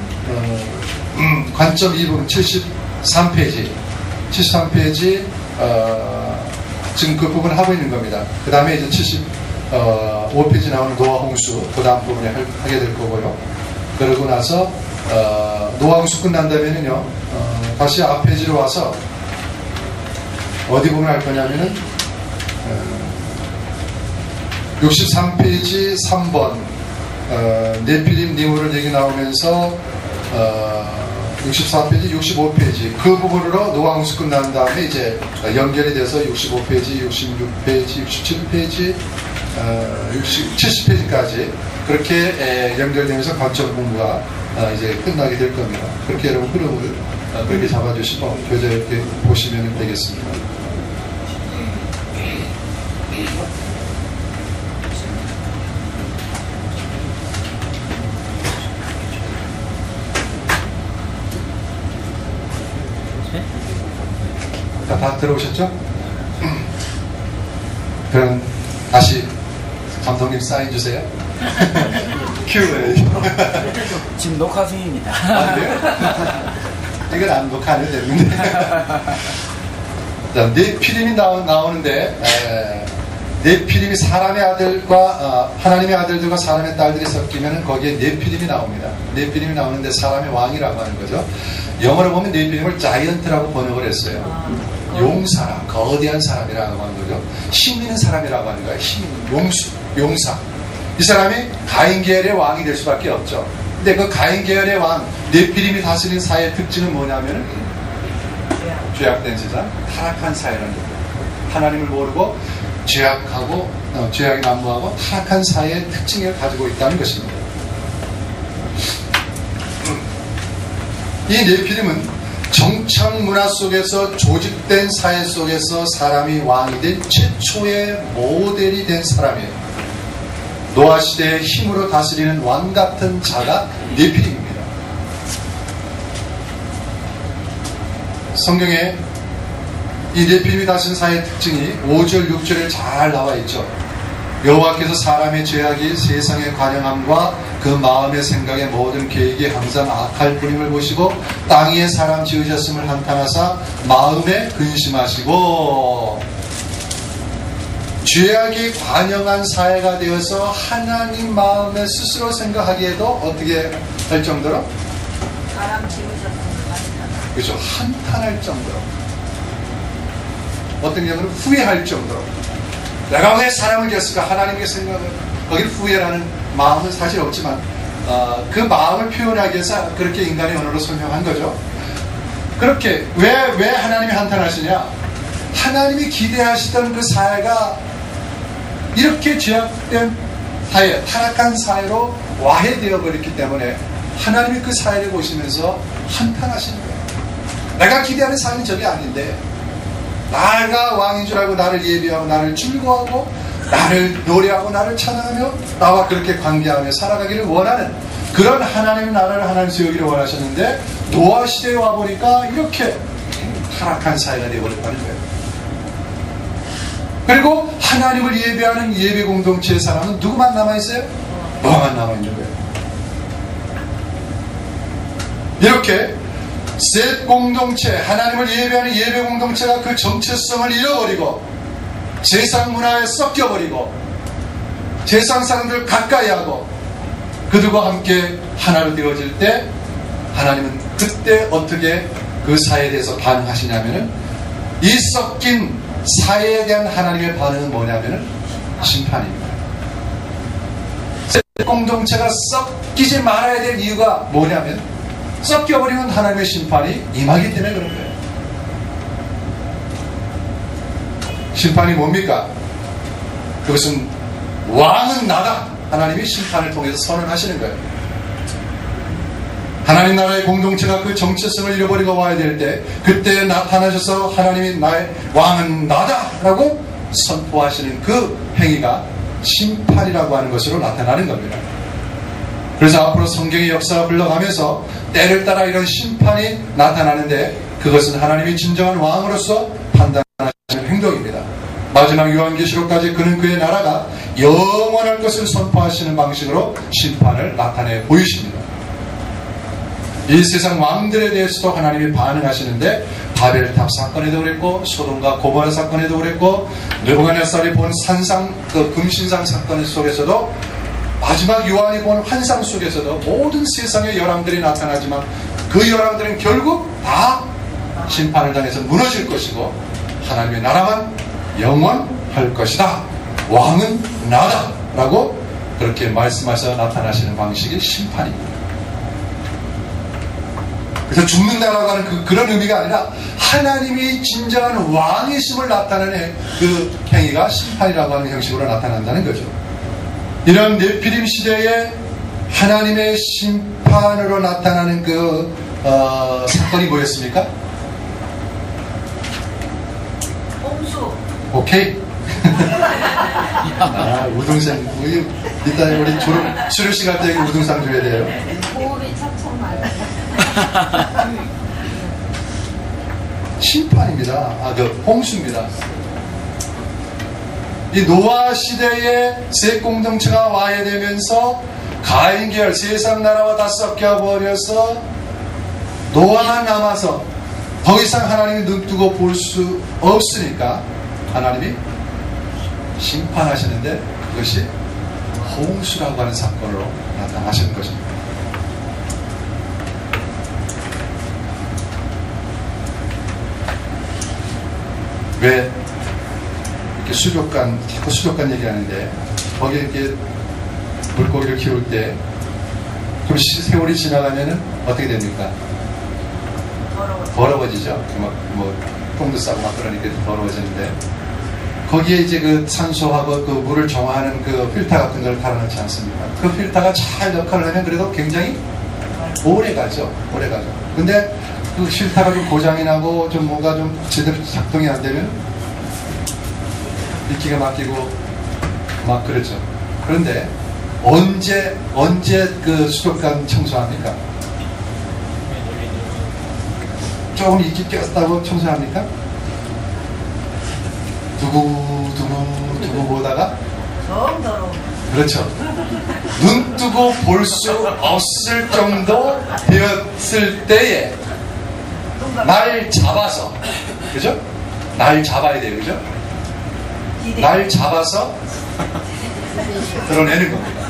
관점 2부분 73페이지 지금 그 부분을 하고 있는 겁니다. 그 다음에 이제 75페이지 나오는 노아 홍수 그 다음 부분에 하게 될 거고요. 그러고 나서 노아 홍수 끝난다면은요 다시 앞 페이지로 와서 어디 부분 할 거냐면은 63페이지 3번 네피림 니무를 얘기 나오면서 64페이지 65페이지 그 부분으로 노아 홍수 끝난 다음에 이제 연결이 돼서 65페이지 66페이지 67페이지 70페이지까지 그렇게 연결되면서 관점 공부가 이제 끝나게 될 겁니다. 그렇게 여러분 흐름을 그렇게 잡아주시고 교재 이렇게 보시면 되겠습니다. 다 들어오셨죠? 그럼 다시 감독님 사인 주세요. Q&A. 지금 녹화 중입니다. 아, 그래요? 이건 안 녹화 안 해도 되는데. 자, 네피림이 나오는데 네피림이 사람의 아들과 하나님의 아들들과 사람의 딸들이 섞이면 거기에 네피림이 나옵니다. 네피림이 나오는데 사람의 왕이라고 하는 거죠. 영어로 보면 네피림을 자이언트라고 번역을 했어요. 용사람, 거대한 사람이라고 하는 거죠. 힘 있는 사람이라고 하는 거예요. 용사. 이 사람이 가인 계열의 왕이 될 수밖에 없죠. 근데 그 가인 계열의 왕, 네피림이 다스린 사회의 특징은 뭐냐면 죄악된 세상, 타락한 사회라는 거예요. 하나님을 모르고 죄악이 난무하고 타락한 사회의 특징을 가지고 있다는 것입니다. 이 네피림은 정착 문화 속에서 조직된 사회 속에서 사람이 왕이 된 최초의 모델이 된 사람이에요. 노아 시대의 힘으로 다스리는 왕 같은 자가 네피림입니다. 성경에 이 네피림이 다스린 사회의 특징이 5절, 6절에 잘 나와 있죠. 여호와께서 사람의 죄악이 세상의 관영함과 그 마음의 생각의 모든 계획이 항상 악할 뿐임을 보시고 땅 위에 사람 지으셨음을 한탄하사 마음에 근심하시고, 죄악이 관영한 사회가 되어서 하나님 마음에 스스로 생각하기에도 어떻게 할 정도로? 사람 지으셨음을 한탄하사. 그렇죠. 한탄할 정도로. 어떤 경우는 후회할 정도로. 내가 왜 사람을 지었을까? 하나님의 생각을, 거기 후회라는 마음은 사실 없지만 그 마음을 표현하기 위해서 그렇게 인간의 언어로 설명한 거죠. 그렇게 왜 하나님이 한탄하시냐? 하나님이 기대하시던 그 사회가 이렇게 죄악된 사회, 타락한 사회로 와해되어 버렸기 때문에 하나님이 그 사회를 보시면서 한탄하시는 거예요. 내가 기대하는 삶이 저게 아닌데, 나가 왕인 줄 알고 나를 예비하고 나를 즐거워하고 나를 노래하고 나를 찬양하며 나와 그렇게 관계하며 살아가기를 원하는 그런 하나님의 나라를 하나님 세우기를 원하셨는데, 노아 시대에 와보니까 이렇게 타락한 사회가 되어버렸다는 거예요. 그리고 하나님을 예배하는 예배 공동체의 사람은 누구만 남아있어요? 노아만 남아있는 거예요. 이렇게 셋 공동체, 하나님을 예배하는 예배 공동체가 그 정체성을 잃어버리고 세상 문화에 섞여버리고 세상 사람들 가까이하고 그들과 함께 하나로 되어질 때, 하나님은 그때 어떻게 그 사회에 대해서 반응하시냐면은, 이 섞인 사회에 대한 하나님의 반응은 뭐냐면은 심판입니다. 셋 공동체가 섞이지 말아야 될 이유가 뭐냐면, 섞여버리면 하나님의 심판이 임하기 때문에 그런 거예요. 심판이 뭡니까? 그것은 왕은 나다. 하나님이 심판을 통해서 선언하시는 거예요. 하나님 나라의 공동체가 그 정체성을 잃어버리고 와야 될 때, 그때 나타나셔서 하나님이 나의 왕은 나다 라고 선포하시는 그 행위가 심판이라고 하는 것으로 나타나는 겁니다. 그래서 앞으로 성경의 역사가 흘러가면서 때를 따라 이런 심판이 나타나는데, 그것은 하나님이 진정한 왕으로서 판단하시는 행동입니다. 마지막 요한계시록까지 그는 그의 나라가 영원할 것을 선포하시는 방식으로 심판을 나타내 보이십니다. 이 세상 왕들에 대해서도 하나님이 반응하시는데, 바벨탑 사건에도 그랬고, 소돔과 고모라 사건에도 그랬고, 느부갓네살이 본 산상, 그 금신상 사건 속에서도, 마지막 요한이 본 환상 속에서도 모든 세상의 열왕들이 나타나지만 그 열왕들은 결국 다 심판을 당해서 무너질 것이고, 하나님의 나라만 영원할 것이다. 왕은 나다 라고 그렇게 말씀하셔서 나타나시는 방식이 심판입니다. 그래서 죽는다라고 하는 그런 의미가 아니라 하나님이 진정한 왕이심을 나타내는 그 행위가 심판이라고 하는 형식으로 나타난다는 거죠. 이런 네피림 시대에 하나님의 심판으로 나타나는 그 사건이 뭐였습니까? 홍수. 오케이. 우등상, 이따 우리 수료식 할 때 우등상 줘야 돼요. 고울이 척척 말고. 심판입니다. 홍수입니다. 이 노아 시대에 새 공동체가 와야 되면서 가인계열 세상 나라와 다 섞여버려서 노아만 남아서 더 이상 하나님이 눈뜨고 볼 수 없으니까 하나님이 심판하시는데, 그것이 홍수라고 하는 사건으로 나타나시는 것입니다. 왜 이렇게 자꾸 수족관 얘기하는데, 거기 이렇게 물고기를 키울 때 좀 세월이 지나가면은 어떻게 됩니까? 더러워지죠. 뭐 똥도 싸고 막 그러니까 더러워지는데, 거기에 이제 그 산소하고 그 물을 정화하는 그 필터 같은 걸 달아놓지 않습니까? 그 필터가 잘 역할을 하면 그래도 굉장히 오래 가죠. 근데 그 필터가 좀 고장이 나고 좀 뭔가 좀 제대로 작동이 안 되면 미끼가 막히고 막 그렇죠. 그런데 언제 그 수족관 청소합니까? 조금 이끼 꼈다고 청소합니까? 두고 보다가 정도로 그렇죠. 눈 뜨고 볼 수 없을 정도 되었을 때에 날 잡아서, 그죠? 날 잡아야 돼요, 그죠? 날 잡아서 드러내는 겁니다.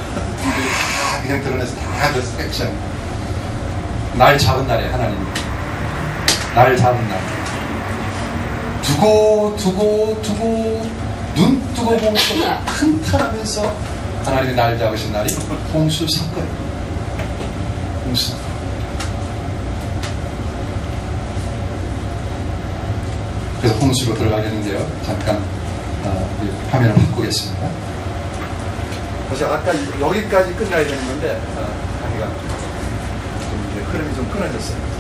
다 그냥 드러내서 다 그 섹션. 날 잡은 날에 하나님. 날 잡은 날. 두고 눈 뜨고 보고 흥탈하면서 하나님이 날 잡으신 날이 홍수 사건. 홍수 사건. 그래서 홍수로 들어가겠는데요. 잠깐 화면을 바꾸겠습니다. 사실 아까 여기까지 끝나야 되는 건데 강의가 좀 이제 흐름이 좀 끊어졌어요.